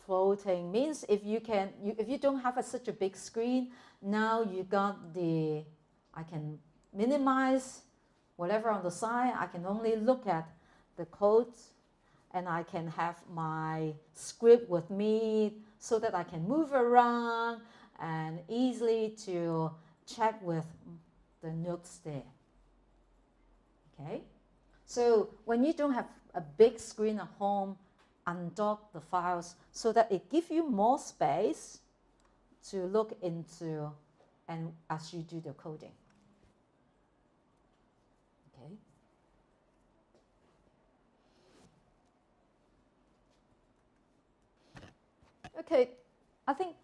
A: Floating means if you don't have such a big screen, now you got the, I can minimize whatever on the side. I can only look at the code, and I can have my script with me so that I can move around and easily to check with the notes there. Okay, so when you don't have a big screen at home, undock the files so that it gives you more space to look into and as you do the coding. Okay. Okay, I think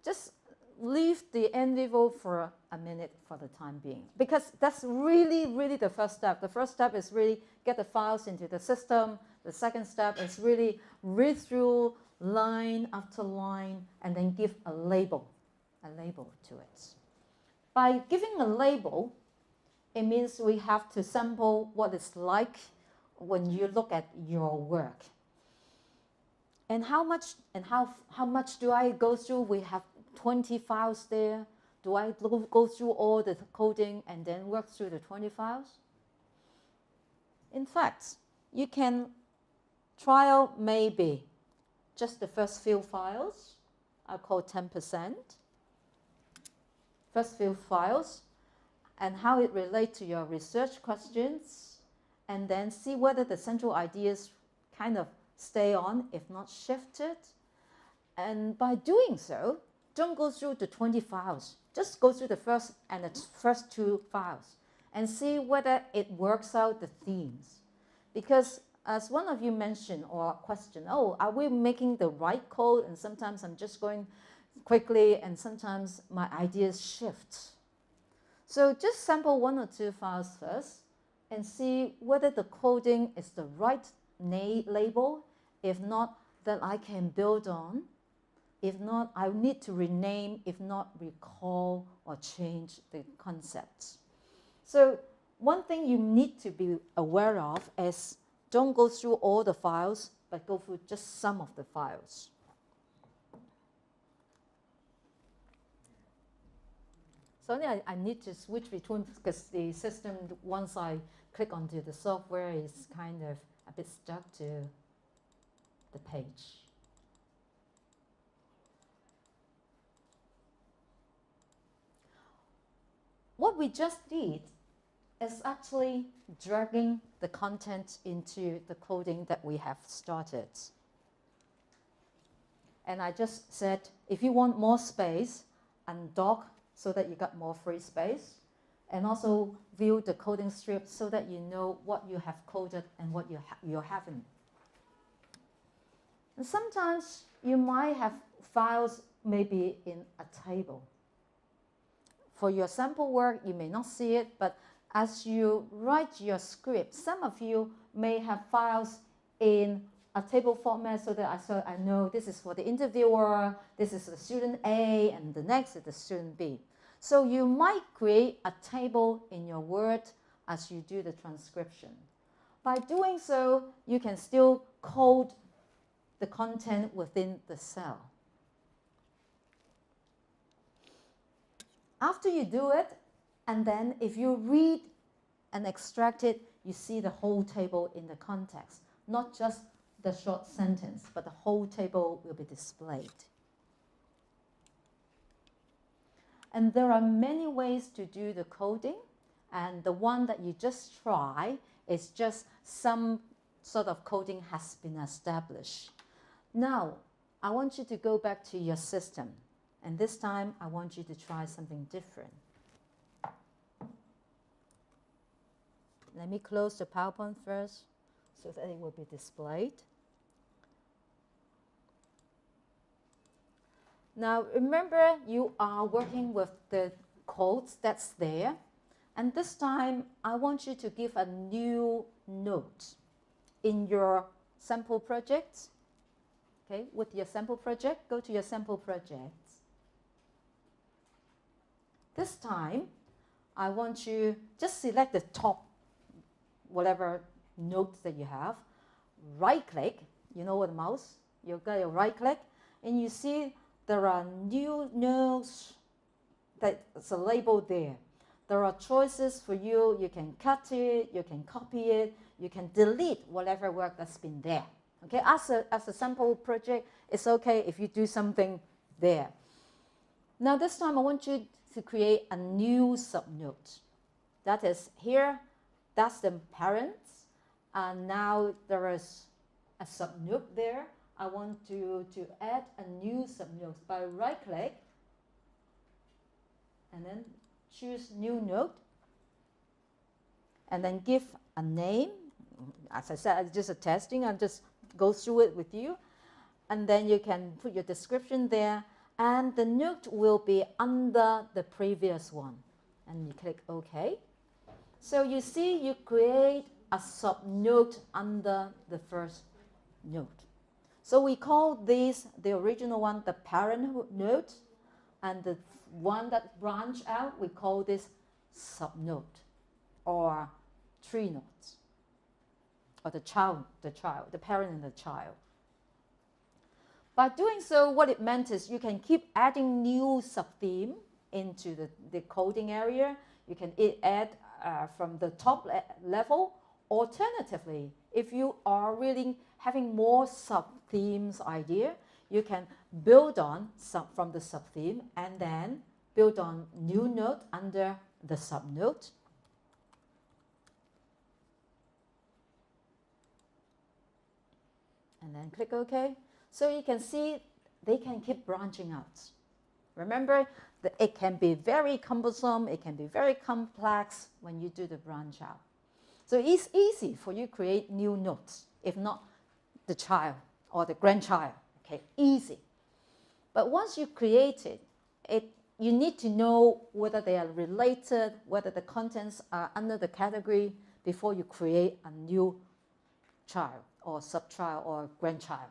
A: just leave the NVivo for a minute for the time being, because that's really the first step. The first step is really get the files into the system. The second step is really read through line after line and then give a label to it. By giving a label, it means we have to sample what it's like when you look at your work. And how much do I go through? We have 20 files there. Do I go through all the coding and then work through the 20 files? In fact, you can trial maybe just the first few files. I call 10%. First few files, and how it relates to your research questions, and then see whether the central ideas kind of stay on, if not shifted. And by doing so, don't go through the 20 files. Just go through the first two files and see whether it works out the themes. Because as one of you mentioned or questioned, oh, are we making the right code? And sometimes I'm just going quickly, and sometimes my ideas shift. So just sample 1 or 2 files first and see whether the coding is the right label. If not, that I can build on. If not, I need to rename, if not recall or change the concepts. So one thing you need to be aware of is don't go through all the files, but go through just some of the files. So I need to switch between, because the system, once I click onto the software, is kind of a bit stuck to the page. What we just did is actually dragging the content into the coding that we have started. And I just said, if you want more space, undock so that you got more free space, and also view the coding strip so that you know what you have coded and what you haven't. And sometimes you might have files maybe in a table. For your sample work, you may not see it, but as you write your script, some of you may have files in a table format so that I know this is for the interviewer, this is the student A, and the next is the student B. So you might create a table in your Word as you do the transcription. By doing so, you can still code the content within the cell. After you do it, and then if you read and extract it, you see the whole table in the context, not just the short sentence, but the whole table will be displayed. And there are many ways to do the coding, and the one that you just try is just some sort of coding has been established. Now, I want you to go back to your system, and this time I want you to try something different. Let me close the PowerPoint first so that it will be displayed. Now remember, you are working with the codes that's there, and this time I want you to give a new note in your sample project. Okay, with your sample project, go to your sample projects. This time, I want you just select the top, whatever notes that you have, right click, you know with the mouse, you got your right click, and you see there are new notes that's a label there. There are choices for you. You can cut it, you can copy it, you can delete whatever work that's been there. Okay, as a sample project, it's okay if you do something there. Now this time I want you to create a new subnote. That is here, that's the parents, and now there is a subnote there. I want to add a new subnote by right click and then choose new note and then give a name. As I said, it's just a testing. I'll just go through it with you, and then you can put your description there, and the note will be under the previous one, and you click OK. So you see you create a subnote under the first note. So we call this, the original one, the parent note, and the one that branch out, we call this subnote or tree notes, or the parent and the child. By doing so, what it meant is you can keep adding new subtheme into the coding area. You can add from the top level. Alternatively, if you are really having more sub-themes idea, you can build on from the sub-theme and then build on new note under the sub-note. And then click OK. So you can see they can keep branching out. Remember that it can be very cumbersome, it can be very complex when you do the branch out. So it's easy for you to create new notes, if not the child or the grandchild. Okay, easy. But once you create it, you need to know whether they are related, whether the contents are under the category before you create a new child or subchild or grandchild.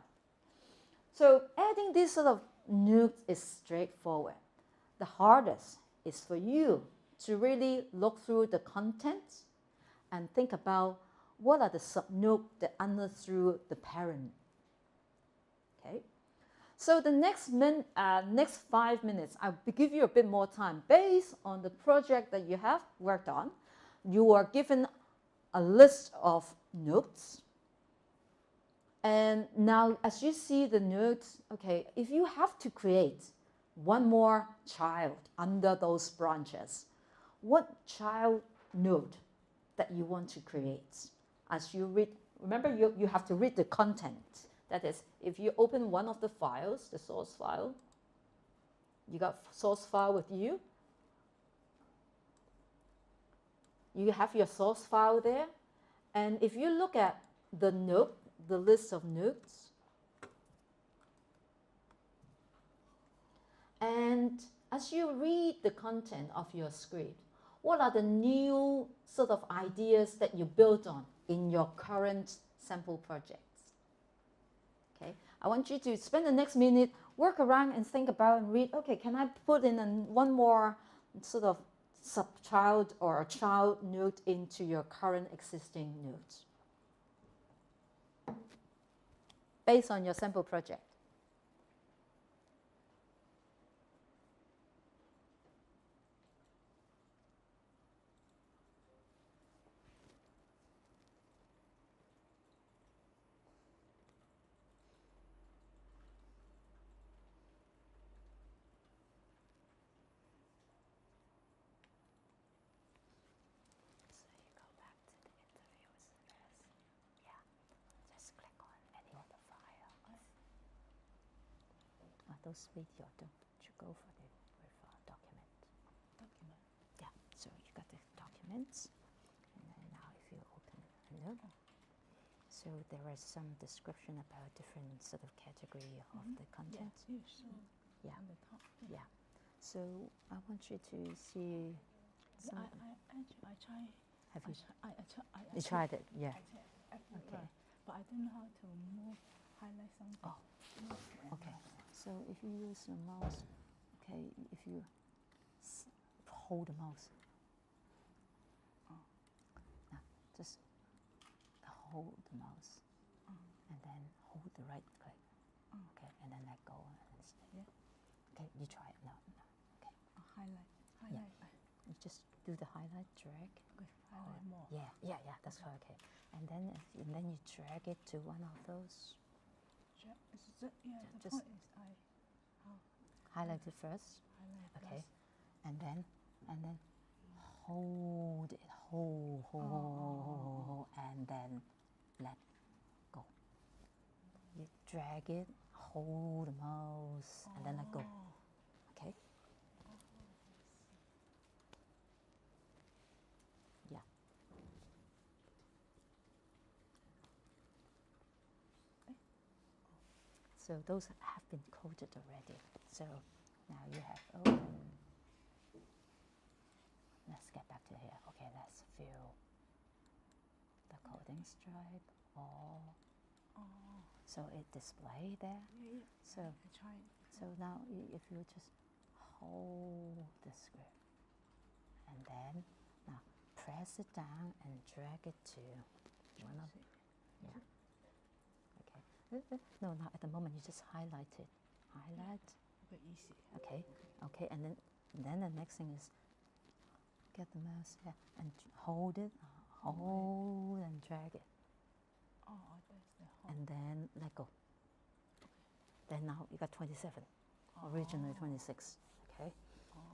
A: So adding this sort of notes is straightforward. The hardest is for you to really look through the content and think about what are the subnodes that under through the parent. Okay. So the next 5 minutes, I'll give you a bit more time. Based on the project that you have worked on, you are given a list of notes. And now as you see the notes, okay, if you have to create one more child under those branches, what child node that you want to create? As you read, remember you have to read the content. That is, if you open one of the files, the source file, you got source file with you. You have your source file there. And if you look at the node, the list of nodes, and as you read the content of your script, what are the new sort of ideas that you built on in your current sample projects? Okay, I want you to spend the next minute, work around and think about and read, okay, can I put in one more sort of subchild or a child node into your current existing nodes based on your sample project? Those video, don't you go for the document. Document. Yeah, so you got the documents, and then now if you open it, so there is some description about different sort of category of the content.
F: Yeah, sure.
A: Yeah.
F: On the top.
A: Yeah. So I want you to see.
F: I try.
A: Have you?
F: You
A: tried it? Yeah.
F: Okay. But I don't know how to move, highlight something.
A: Oh. Okay. So if you use the mouse, okay, if you hold the mouse, now just hold the mouse, and then hold the right click, okay, and then let go and stay.
F: Yeah.
A: Okay, you try it now. Okay.
F: Highlight.
A: Yeah. You just do the highlight, drag.
F: Okay. Highlight more.
A: Yeah, that's right. Okay, and then you drag it to one of those.
F: The
A: just
F: point is
A: highlight it first.
F: Highlight
A: okay, and then hold it, hold, and then let go. You drag it, hold the mouse, and then let go. Okay. Yeah. So those have been coded already. So now you have open. Let's get back to here. Okay, let's fill the coding stripe. So it display there.
F: Yeah.
A: So
F: I try.
A: So now if you just hold the script and then now press it down and drag it to one of yeah. Okay. No, now at the moment you just highlight it. Highlight.
F: Very easy.
A: Okay, and then the next thing is get the mouse here and hold it, hold and drag it.
F: Oh, that's the hold.
A: And then let go. Then now you got 27, originally 26. Okay,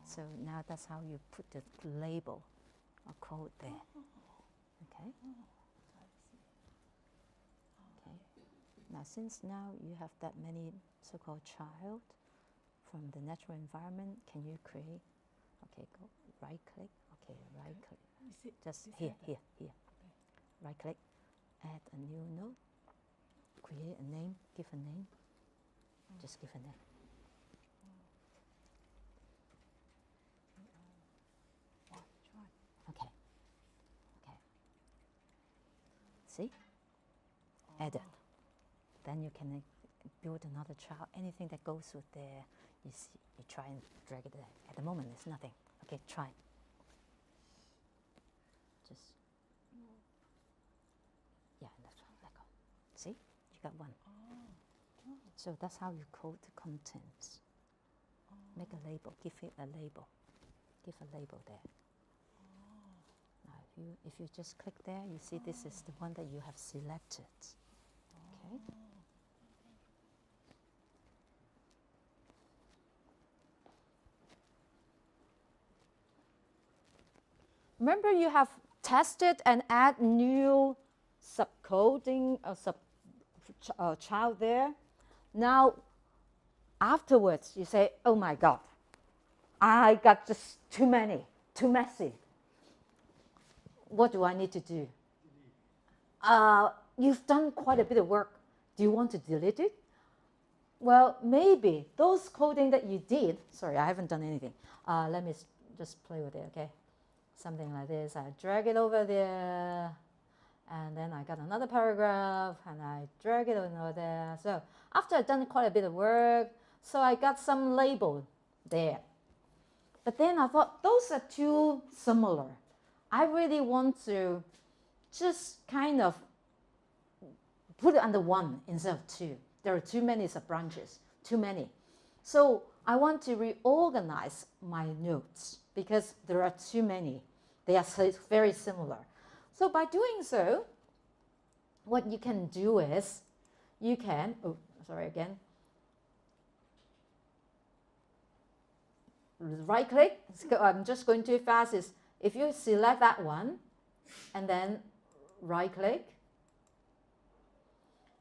A: so now that's how you put the label or code there. Okay. Okay. Now since now you have that many so-called child from the natural environment, can you create? Okay, go right click. Okay, right click. Just here.
F: Okay.
A: Right click, add a new node, create a name, give a name. Just give a name. Okay. See? Added. then you can build another child. Anything that goes with there, you try and drag it there. At the moment, there's nothing. Okay, try. Just, yeah, that's one. Let go. See, you got one. So that's how you code the contents. Make a label. Give it a label. Give a label there. Now, if you just click there, you see this is the one that you have selected. Okay. Remember, you have tested and add new subcoding child there. Now, afterwards, you say, oh my God, I got just too many, too messy. What do I need to do? You've done quite a bit of work. Do you want to delete it? Well, maybe those coding that you did, sorry, I haven't done anything. Let me just play with it, okay? Something like this. I drag it over there, and then I got another paragraph, and I drag it over there. So after I've done quite a bit of work, so I got some label there. But then I thought, those are too similar. I really want to just kind of put it under one instead of two. There are too many sub-branches, too many. So I want to reorganize my notes because there are too many. They are very similar. So by doing so, what you can do is you can, right click, I'm just going too fast, is if you select that one and then right click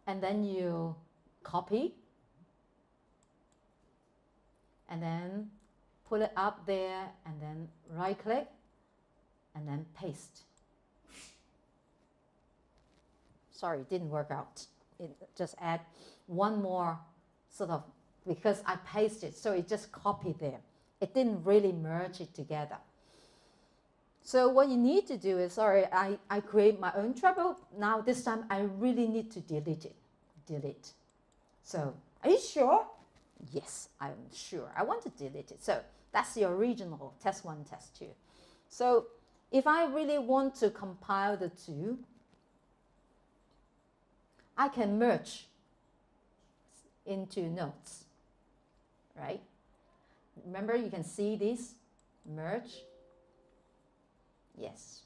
A: and then you copy and then put it up there and then right click and then paste. Sorry, it didn't work out. It just add one more sort of, because I pasted, so it just copied there. It didn't really merge it together. So what you need to do is, sorry, I create my own trouble. Now this time I really need to delete it. Delete. So, are you sure? Yes, I'm sure. I want to delete it. So that's the original test 1, test 2. So if I really want to compile the two, I can merge into notes, right? Remember, you can see this, merge. Yes.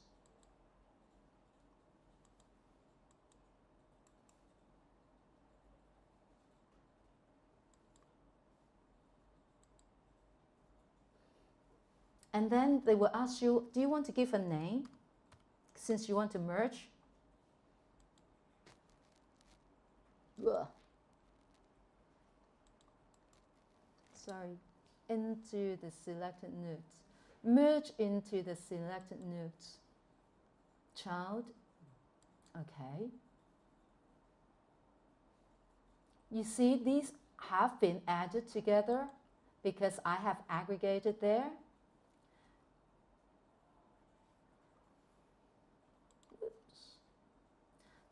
A: And then they will ask you, do you want to give a name since you want to merge? Ugh. Sorry, into the selected notes. Merge into the selected notes. Child, okay. You see, these have been added together because I have aggregated there.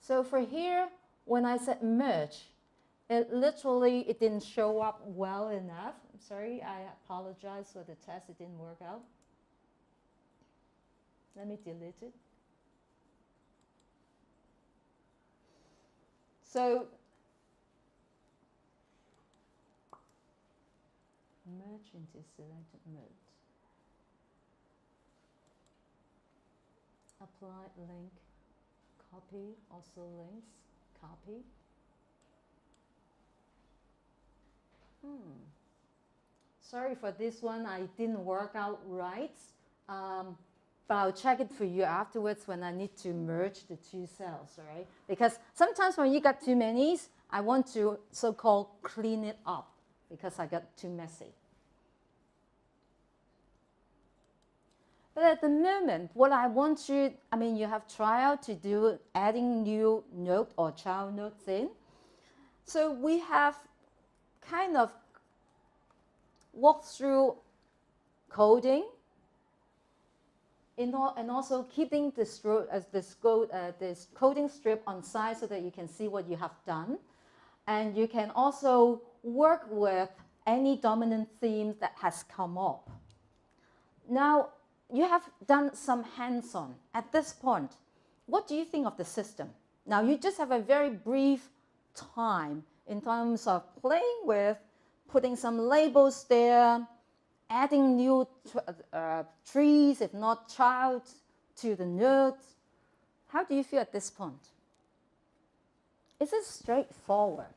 A: So for here, when I said merge, it didn't show up well enough. I'm sorry, I apologize for the test, it didn't work out. Let me delete it. So, merge into selected mode. Apply link. Copy, also links, copy. Sorry for this one, I didn't work out right. But I'll check it for you afterwards when I need to merge the two cells, right? Because sometimes when you got too many, I want to so-called clean it up because I got too messy. But at the moment, what I want you, you have trial to do adding new note or child notes in. So we have kind of walked through coding and also keeping this coding strip on side so that you can see what you have done. And you can also work with any dominant theme that has come up. Now, you have done some hands-on. At this point, what do you think of the system? Now, you just have a very brief time in terms of playing with, putting some labels there, adding new trees, if not childs, to the notes. How do you feel at this point? Is it straightforward?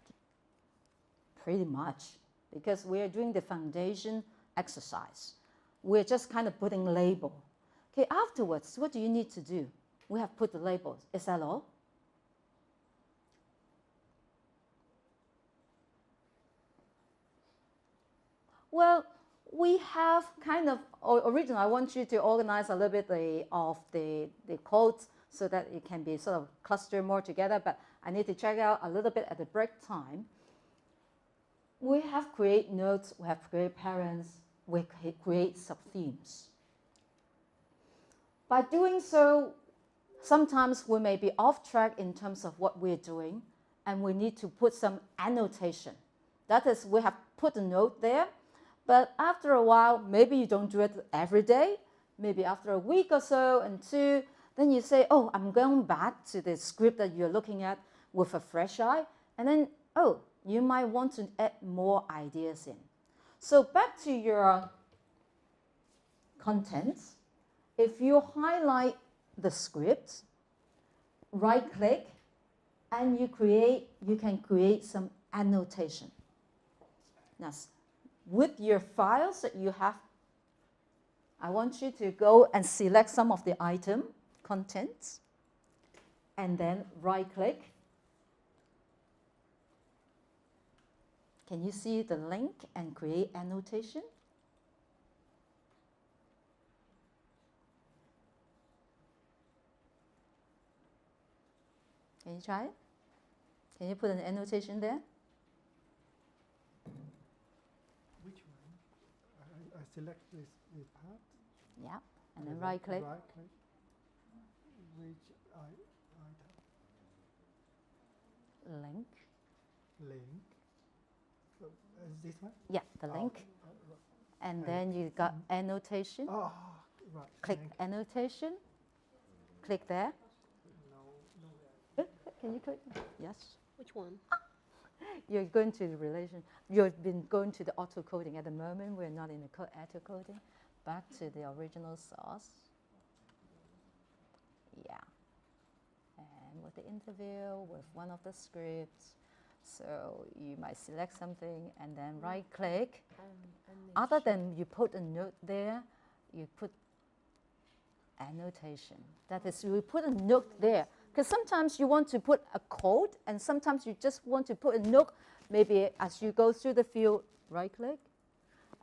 A: Pretty much, because we're doing the foundation exercise. We're just kind of putting label. Okay, afterwards, what do you need to do? We have put the labels. Is that all? Well, we have kind of, originally I want you to organize a little bit of the codes so that it can be sort of clustered more together, but I need to check out a little bit at the break time. We have create notes, we have create parents, we create sub-themes. By doing so, sometimes we may be off track in terms of what we're doing, and we need to put some annotation. That is, we have put a note there, but after a while, maybe you don't do it every day, maybe after a week or so and two, then you say, oh, I'm going back to the script that you're looking at with a fresh eye, and then, oh, you might want to add more ideas in. So back to your contents. If you highlight the script, right-click, and you can create some annotation. Now, with your files that you have, I want you to go and select some of the item contents, and then right-click. Can you see the link and create annotation? Can you try it? Can you put an annotation there?
B: Which one? I select this part.
A: Yeah, and then right-click.
B: Right-click. Which item?
A: Link.
B: Link. So, is this one?
A: Yeah, the link.
B: Right.
A: And then you got annotation.
B: Oh, right.
A: Click
B: Link.
A: annotation. Click there.
B: No.
A: Can you click? Yes.
G: Which one?
A: You're going to the relation. You've been going to the auto coding at the moment. We're not in the auto coding. Back to the original source. Yeah. And with the interview, with one of the scripts. So you might select something and then right click. Other than you put a note there, you put annotation. That is, you put a note there. Because sometimes you want to put a code, and sometimes you just want to put a note. Maybe as you go through the field, right click,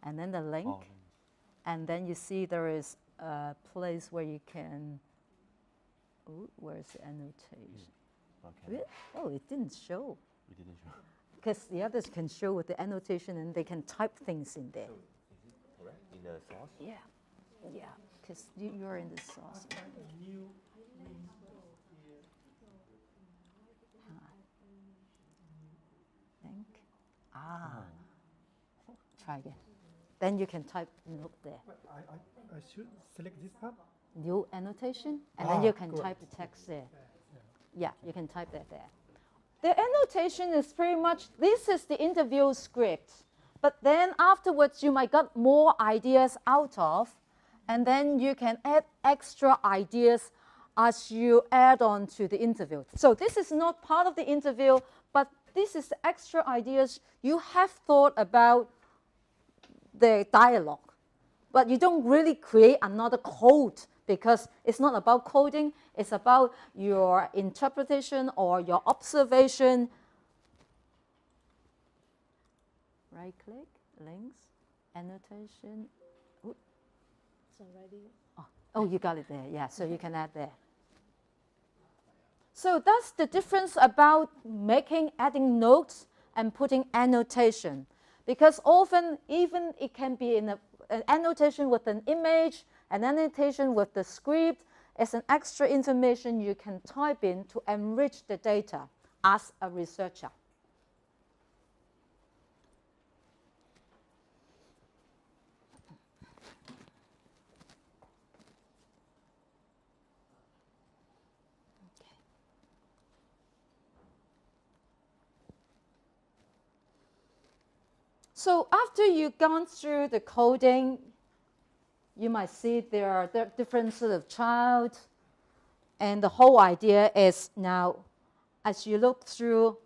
A: and then the link. And then you see there is a place where you can, where's the annotation?
H: Okay.
A: Oh, it didn't show.
H: We didn't show.
A: Because the others can show with the annotation and they can type things in there.
H: So is it correct in the source?
A: Yeah, because you're in the source. Link. Try again. Then you can type note there.
B: I should select this part?
A: New annotation, and then you can
B: good.
A: type the text there. Yeah, you can type that there. The annotation is pretty much, this is the interview script. But then afterwards, you might get more ideas out of, and then you can add extra ideas as you add on to the interview. So this is not part of the interview, but this is the extra ideas you have thought about the dialogue. But you don't really create another code because it's not about coding, it's about your interpretation or your observation. Right click, links, annotation. Ooh.
G: It's already.
A: Oh, you got it there, yeah, so you can add there. So that's the difference about adding notes and putting annotation. Because often, even it can be in an annotation with an image, an annotation with the script, as an extra information you can type in to enrich the data as a researcher. So after you've gone through the coding, you might see there are different sort of child. And the whole idea is now, as you look through,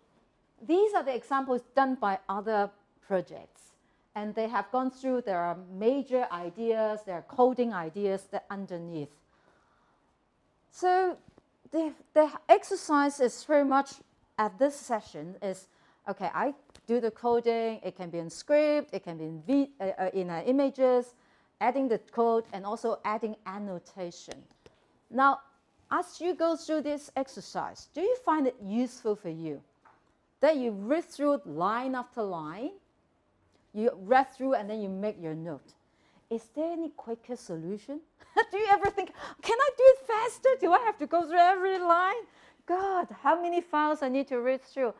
A: these are the examples done by other projects. And they have gone through, there are major ideas, there are coding ideas that underneath. So the exercise is very much at this session is, okay, I do the coding, it can be in script, it can be in images, adding the code, and also adding annotation. Now, as you go through this exercise, do you find it useful for you that you read through line after line, you read through and then you make your note? Is there any quicker solution? Do you ever think, can I do it faster? Do I have to go through every line? God, how many files I need to read through?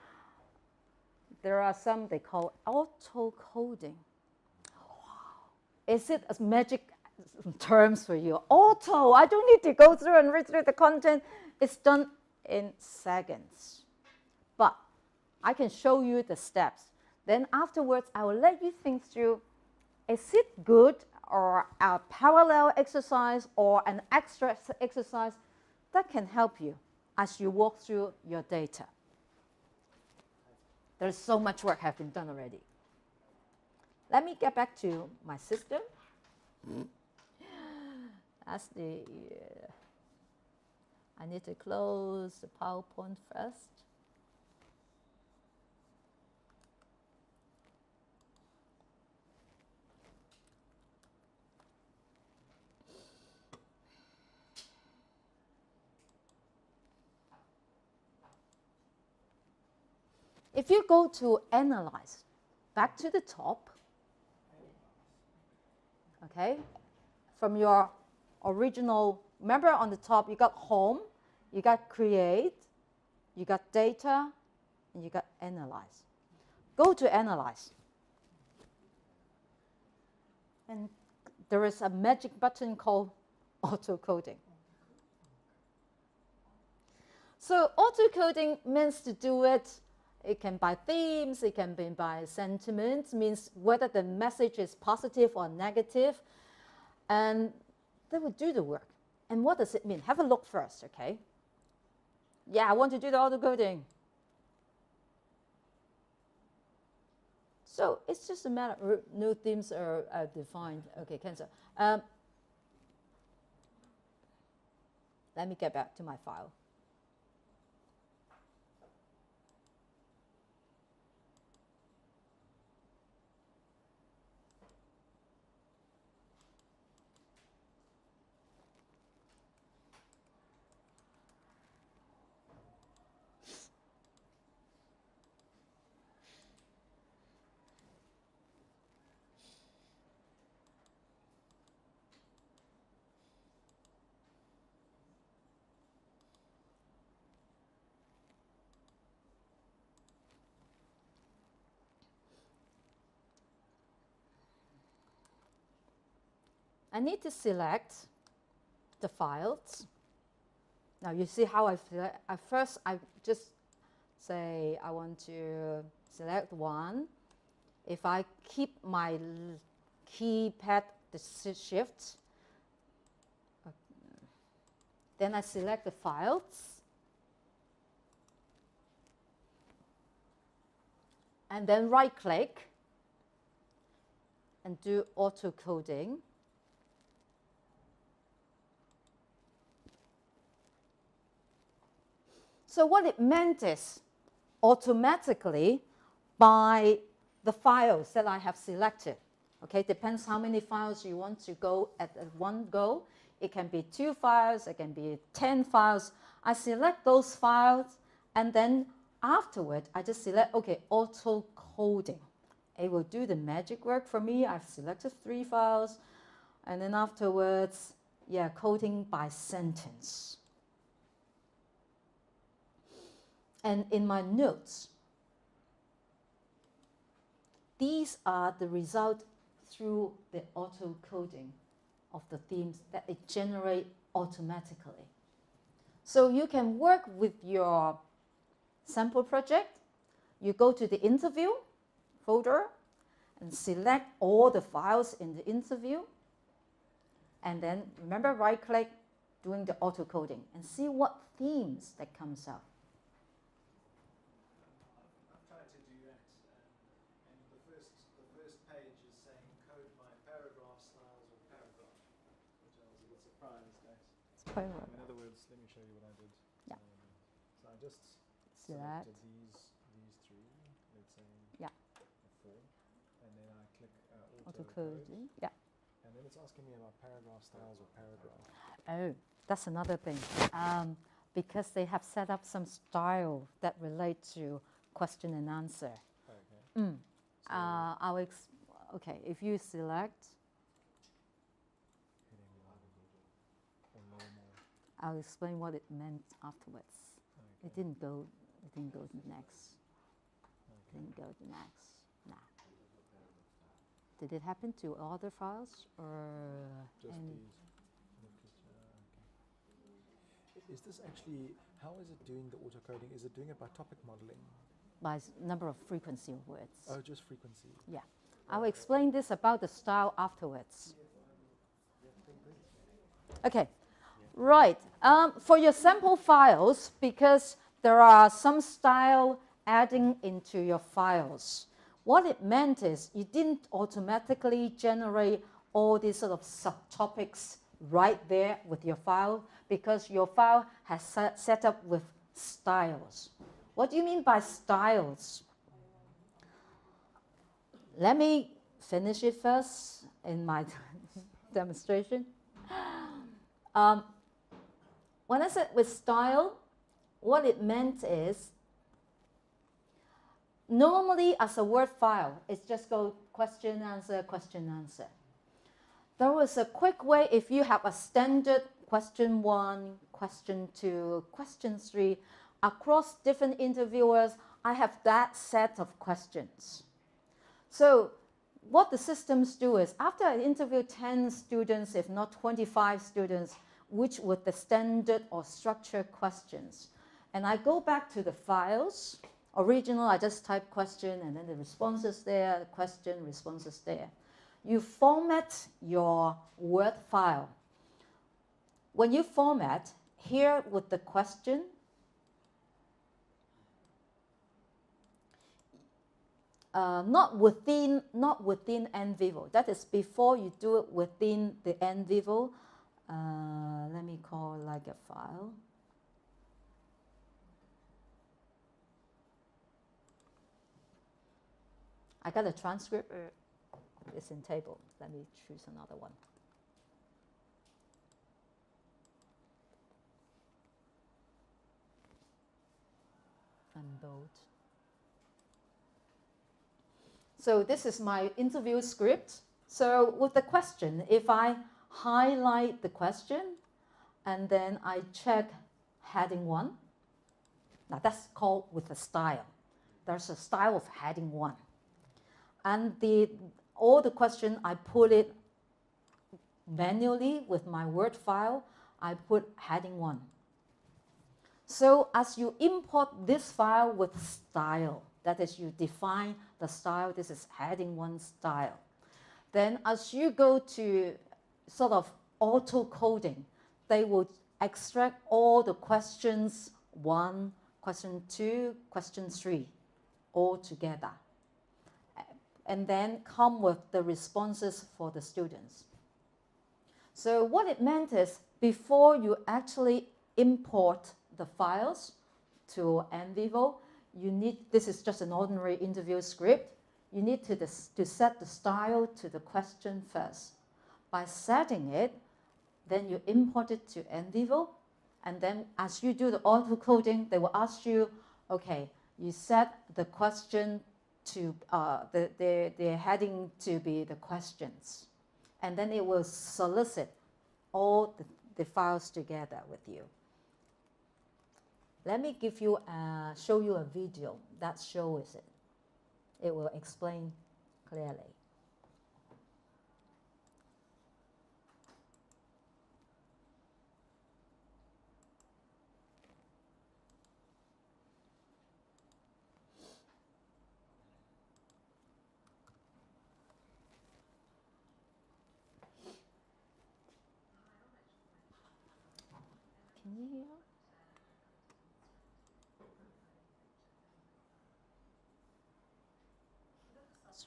A: There are some they call auto-coding. Wow. Is it a magic terms for you? Auto, I don't need to go through and read through the content. It's done in seconds. But I can show you the steps. Then afterwards, I will let you think through, is it good or a parallel exercise or an extra exercise that can help you as you walk through your data. There's so much work has been done already. Let me get back to my system. That's the, I need to close the PowerPoint first. If you go to Analyze, back to the top, okay, from your original, remember on the top you got Home, you got Create, you got Data, and you got Analyze. Go to Analyze. And there is a magic button called Auto-coding. So auto-coding means to do it. It can by themes, it can be by sentiments, means whether the message is positive or negative. And they will do the work. And what does it mean? Have a look first, okay? Yeah, I want to do the auto-coding. So it's just a matter of no themes are defined. Okay, cancel. Let me get back to my file. I need to select the files. Now you see how I select. At first, I just say I want to select one. If I keep my keypad, the shift, then I select the files. And then right-click and do auto-coding. So what it meant is automatically by the files that I have selected. Okay, depends how many files you want to go at one go. It can be 2 files, it can be 10 files. I select those files and then afterward I just select, okay, auto-coding. It will do the magic work for me. I've selected 3 files and then afterwards, yeah, coding by sentence. And in my notes, these are the result through the auto-coding of the themes that it generates automatically. So you can work with your sample project. You go to the interview folder, and select all the files in the interview. And then remember, right-click, doing the auto-coding, and see what themes that comes out.
B: I've tried to do that, and the first page is saying code my paragraph styles or paragraph, which I was a bit surprised at. In other words, let me show you what I did.
A: Yeah.
B: So I just
A: Select.
B: selected these three, let's say
A: Yeah.
B: 4, and then I click
A: Auto-coding. Yeah.
B: and then it's asking me about paragraph styles or paragraph.
A: Oh, that's another thing. Because they have set up some style that relate to question and answer.
B: Okay.
A: Okay, if you select,
B: Heading or normal.
A: I'll explain what it meant afterwards.
B: Okay.
A: It didn't go to next. Didn't go to next. Nah. Did it happen to other files or
B: Just
A: any?
B: these. Okay. Is this actually, how is it doing the auto-coding? Is it doing it by topic modeling?
A: By number of frequency of words.
B: Oh, just frequency.
A: Yeah. I'll explain this about the style afterwards. Okay. Right. For your sample files, because there are some style adding into your files, what it meant is you didn't automatically generate all these sort of subtopics right there with your file, because your file has set up with styles. What do you mean by styles? Let me finish it first in my demonstration. When I said with style, what it meant is normally as a Word file, it's just go question, answer, question, answer. There was a quick way if you have a standard question 1, question 2, question 3, across different interviewers, I have that set of questions. So what the systems do is after I interview 10 students, if not 25 students, which with the standard or structured questions, and I go back to the files, original, I just type question and then the responses there, question, responses there. You format your Word file. When you format, here with the question, not within NVivo. That is before you do it within the NVivo. Let me call like a file. I got a transcript. It's in table. Let me choose another one. Unbold. So this is my interview script. So with the question, if I highlight the question and then I check heading 1, now that's called with a style. There's a style of heading 1. And all the question, I put it manually with my Word file. I put heading 1. So as you import this file with style, that is, you define the style, this is heading 1 style. Then as you go to sort of auto-coding, they will extract all the questions 1, question 2, question 3, all together. And then come with the responses for the students. So what it meant is before you actually import the files to NVivo, you need, this is just an ordinary interview script, you need to set the style to the question first. By setting it, then you import it to NVivo, and then as you do the auto-coding, they will ask you, okay, you set the question to the heading to be the questions. And then it will solicit all the files together with you. Let me give you show you a video that shows it. It will explain clearly.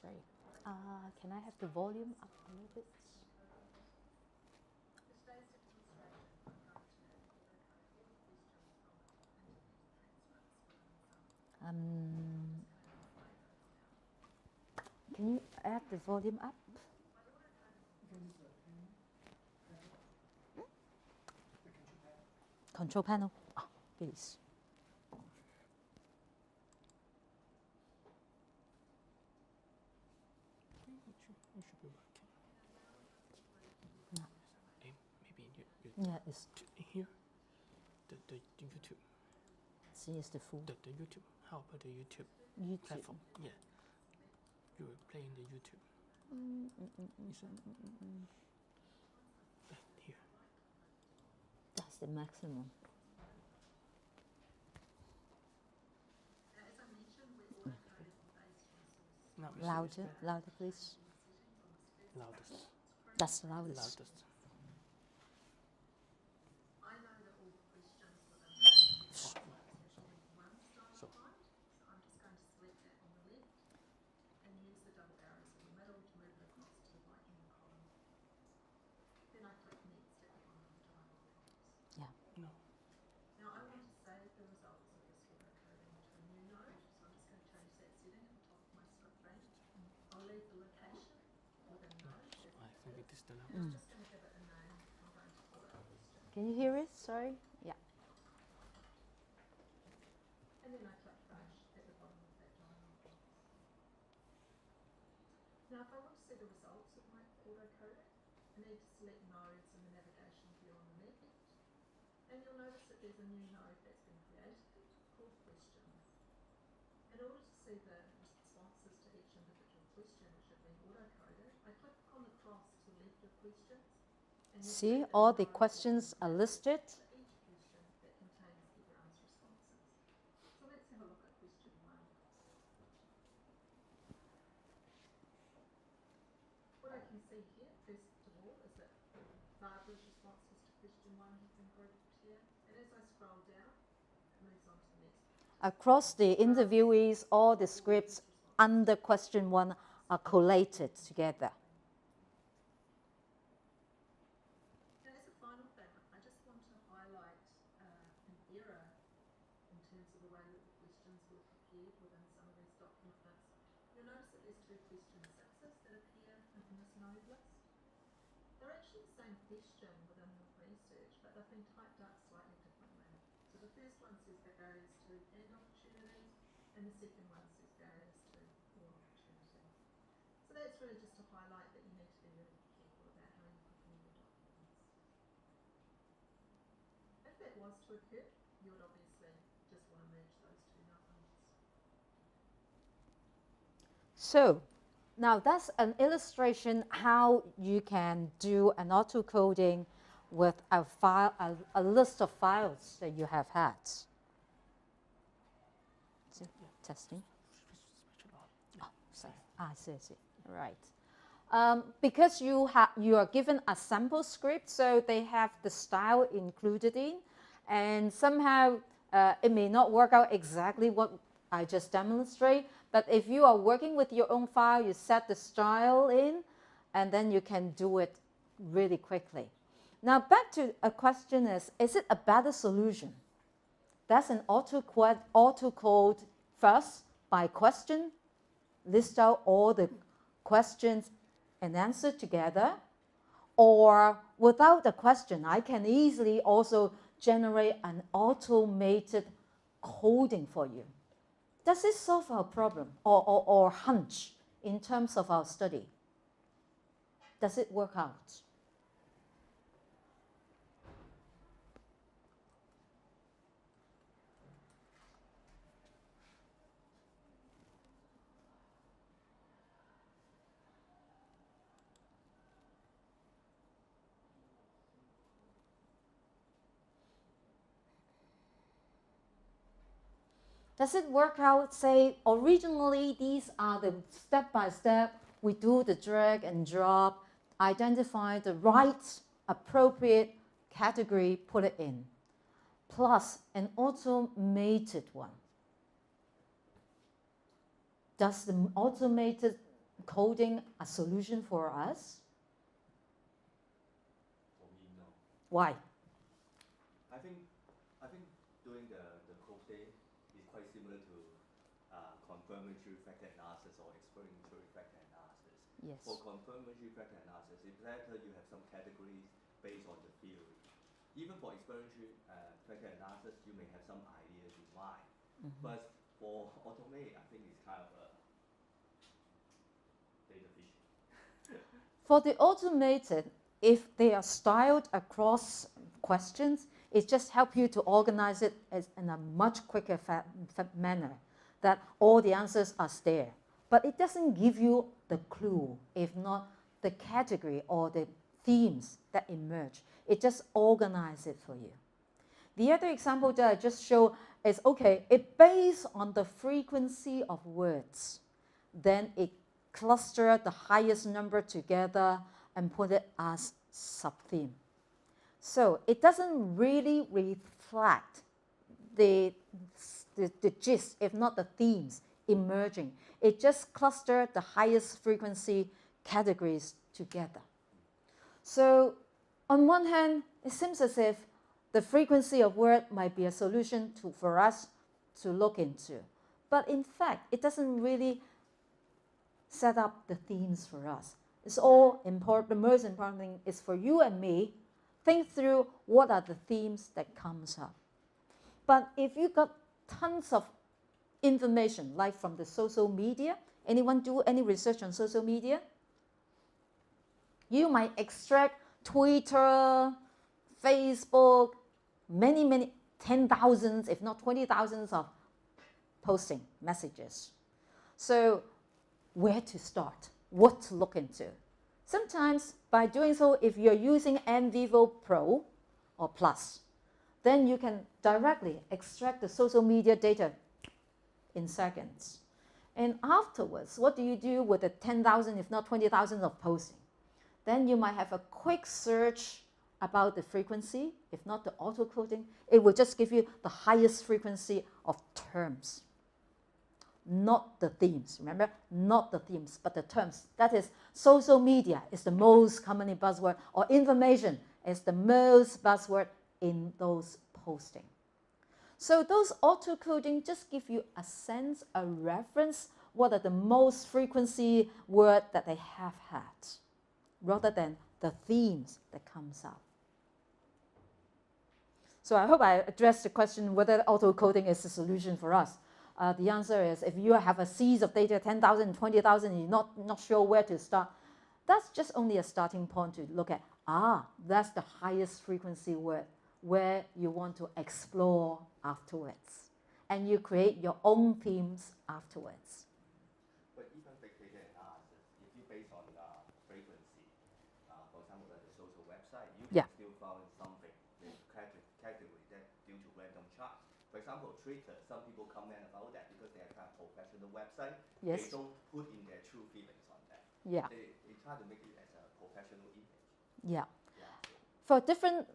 A: Sorry. Can I have the volume up a little bit? Can you add the volume up? Control panel. Oh, please.
B: You should be working.
A: No.
B: Maybe
A: Yeah, it's
B: here. The YouTube.
A: see, it's the full
B: The YouTube. How about the YouTube
A: YouTube.
B: platform? Yeah. You were playing the YouTube. Here.
A: That's the maximum.
B: No,
A: Louder, louder, please.
B: Loudest.
A: That's the loudest.
B: Loudest. So.
A: Yeah.
B: No.
I: Now I want to save the results of this auto coding to a new node, so I'm just going to change that setting at the top of my script range. I'll leave the location within node.
B: I think it is the loudest.
I: I'm just going to give it a name. I'm going to call it question.
A: Can you hear it? Sorry. Yeah.
I: And then I click finish at the bottom of that dialog box. Now if I want to see the results of my auto coding, I need to select nodes in the navigation view on the left. And you'll notice that there's a new node that's been created called question. In order to see the responses to each individual question which have been auto-coded, I click on the cross to the left of questions. And
A: See, all the questions are listed.
I: for each question that contains everyone's responses. So let's have a look at question 1. What I can see here, first of all, is that Barbara's responses to question 1 have been grouped here. And as I scroll down, it moves on to the next.
A: Across the interviewees, all the scripts under question 1 are collated together.
I: Now, as a final thing, I just want to highlight an error in terms of the way that the questions were prepared within some of these documents. You'll notice that there's 2 question 6s that appear in this node list. They're actually the same question within the research, but they've been typed up slightly differently. So the first one says barriers to and opportunities, and the second one says barriers to all opportunities. So that's really just to highlight that you need to be really careful about how you prepare your documents. If that was to occur, you would obviously just want to merge those 2 numbers.
A: So now that's an illustration how you can do an auto-coding with a file, a list of files that you have had. So, testing. Oh, sorry. I see. Right. Because you are given a sample script, so they have the style included in, and somehow it may not work out exactly what I just demonstrate. But if you are working with your own file, you set the style in, and then you can do it really quickly. Now back to a question is it a better solution? That's an auto-code first by question, list out all the questions and answer together, or without the question, I can easily also generate an automated coding for you. Does it solve our problem or hunch in terms of our study? Does it work out? Does it work out, say, originally these are the step-by-step, we do the drag and drop, identify the right appropriate category, put it in, plus an automated one. Does the automated coding a solution for us?
H: For me, no.
A: Why?
H: I think doing the coding is quite similar to confirmatory factor analysis or explanatory factor analysis.
A: Yes.
H: For confirmatory factor analysis, it's better you have some categories based on the theory. Even for explanatory factor analysis, you may have some ideas in mind. But for automate, I think it's kind of a data fishing.
A: For the automated, if they are styled across questions, it just helps you to organize it in a much quicker manner, that all the answers are there. But it doesn't give you the clue, if not the category or the themes that emerge. It just organizes it for you. The other example that I just showed is, okay, it based on the frequency of words. Then it clusters the highest number together and put it as sub-theme. So it doesn't really reflect the gist, if not the themes, emerging. It just clusters the highest frequency categories together. So on one hand, it seems as if the frequency of word might be a solution for us to look into. But in fact, it doesn't really set up the themes for us. It's all important. The most important thing is for you and me, think through what are the themes that comes up. But if you got tons of information, like from the social media, anyone do any research on social media? You might extract Twitter, Facebook, many 10,000, if not 20,000 of posting messages. So where to start? What to look into? Sometimes by doing so, if you're using NVivo Pro or Plus, then you can directly extract the social media data in seconds. And afterwards, what do you do with the 10,000, if not 20,000 of posting? Then you might have a quick search about the frequency. If not the auto-coding, it will just give you the highest frequency of terms. Not the themes, remember? Not the themes, but the terms. That is, social media is the most commonly buzzword, or information is the most buzzword in those posting. So those auto-coding just give you a sense, a reference, what are the most frequency word that they have had, rather than the themes that comes up. So I hope I addressed the question whether auto-coding is a solution for us. The answer is, if you have a series of data, 10,000, 20,000, and you're not sure where to start, that's just only a starting point to look at. That's the highest frequency word where you want to explore afterwards. And you create your own themes afterwards.
H: But even big data analysis, if you base on frequency, for example, like the social website, you can still find something in category that due to random chart. For example, Twitter, some people comment about that because they have a professional website. Yes. They don't put in their true feelings on that. Yeah. They try to make it as a professional image. Yeah.
A: For different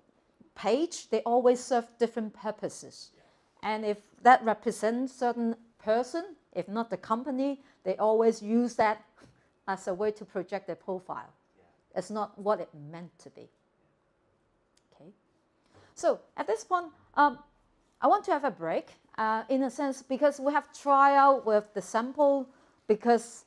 A: page, they always serve different purposes. Yeah. And if that represents certain person, if not the company, they always use that as a way to project their profile. Yeah. It's not what it meant to be. Okay. So at this point, I want to have a break, in a sense, because we have tried out with the sample, because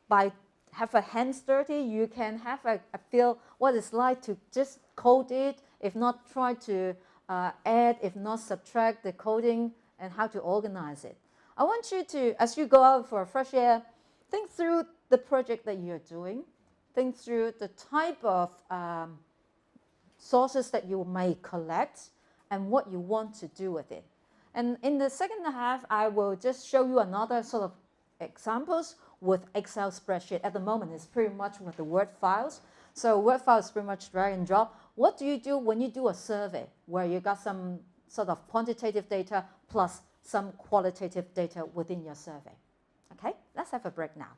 A: by have a hands dirty, you can have a feel what it's like to just code it, if not try to add, if not subtract the coding, and how to organize it. I want you to, as you go out for a fresh air, think through the project that you're doing, think through the type of sources that you may collect, and what you want to do with it. And in the second half, I will just show you another sort of examples with Excel spreadsheet. At the moment, it's pretty much with the Word files. So Word files is pretty much drag and drop. What do you do when you do a survey where you got some sort of quantitative data plus some qualitative data within your survey? Okay, let's have a break now.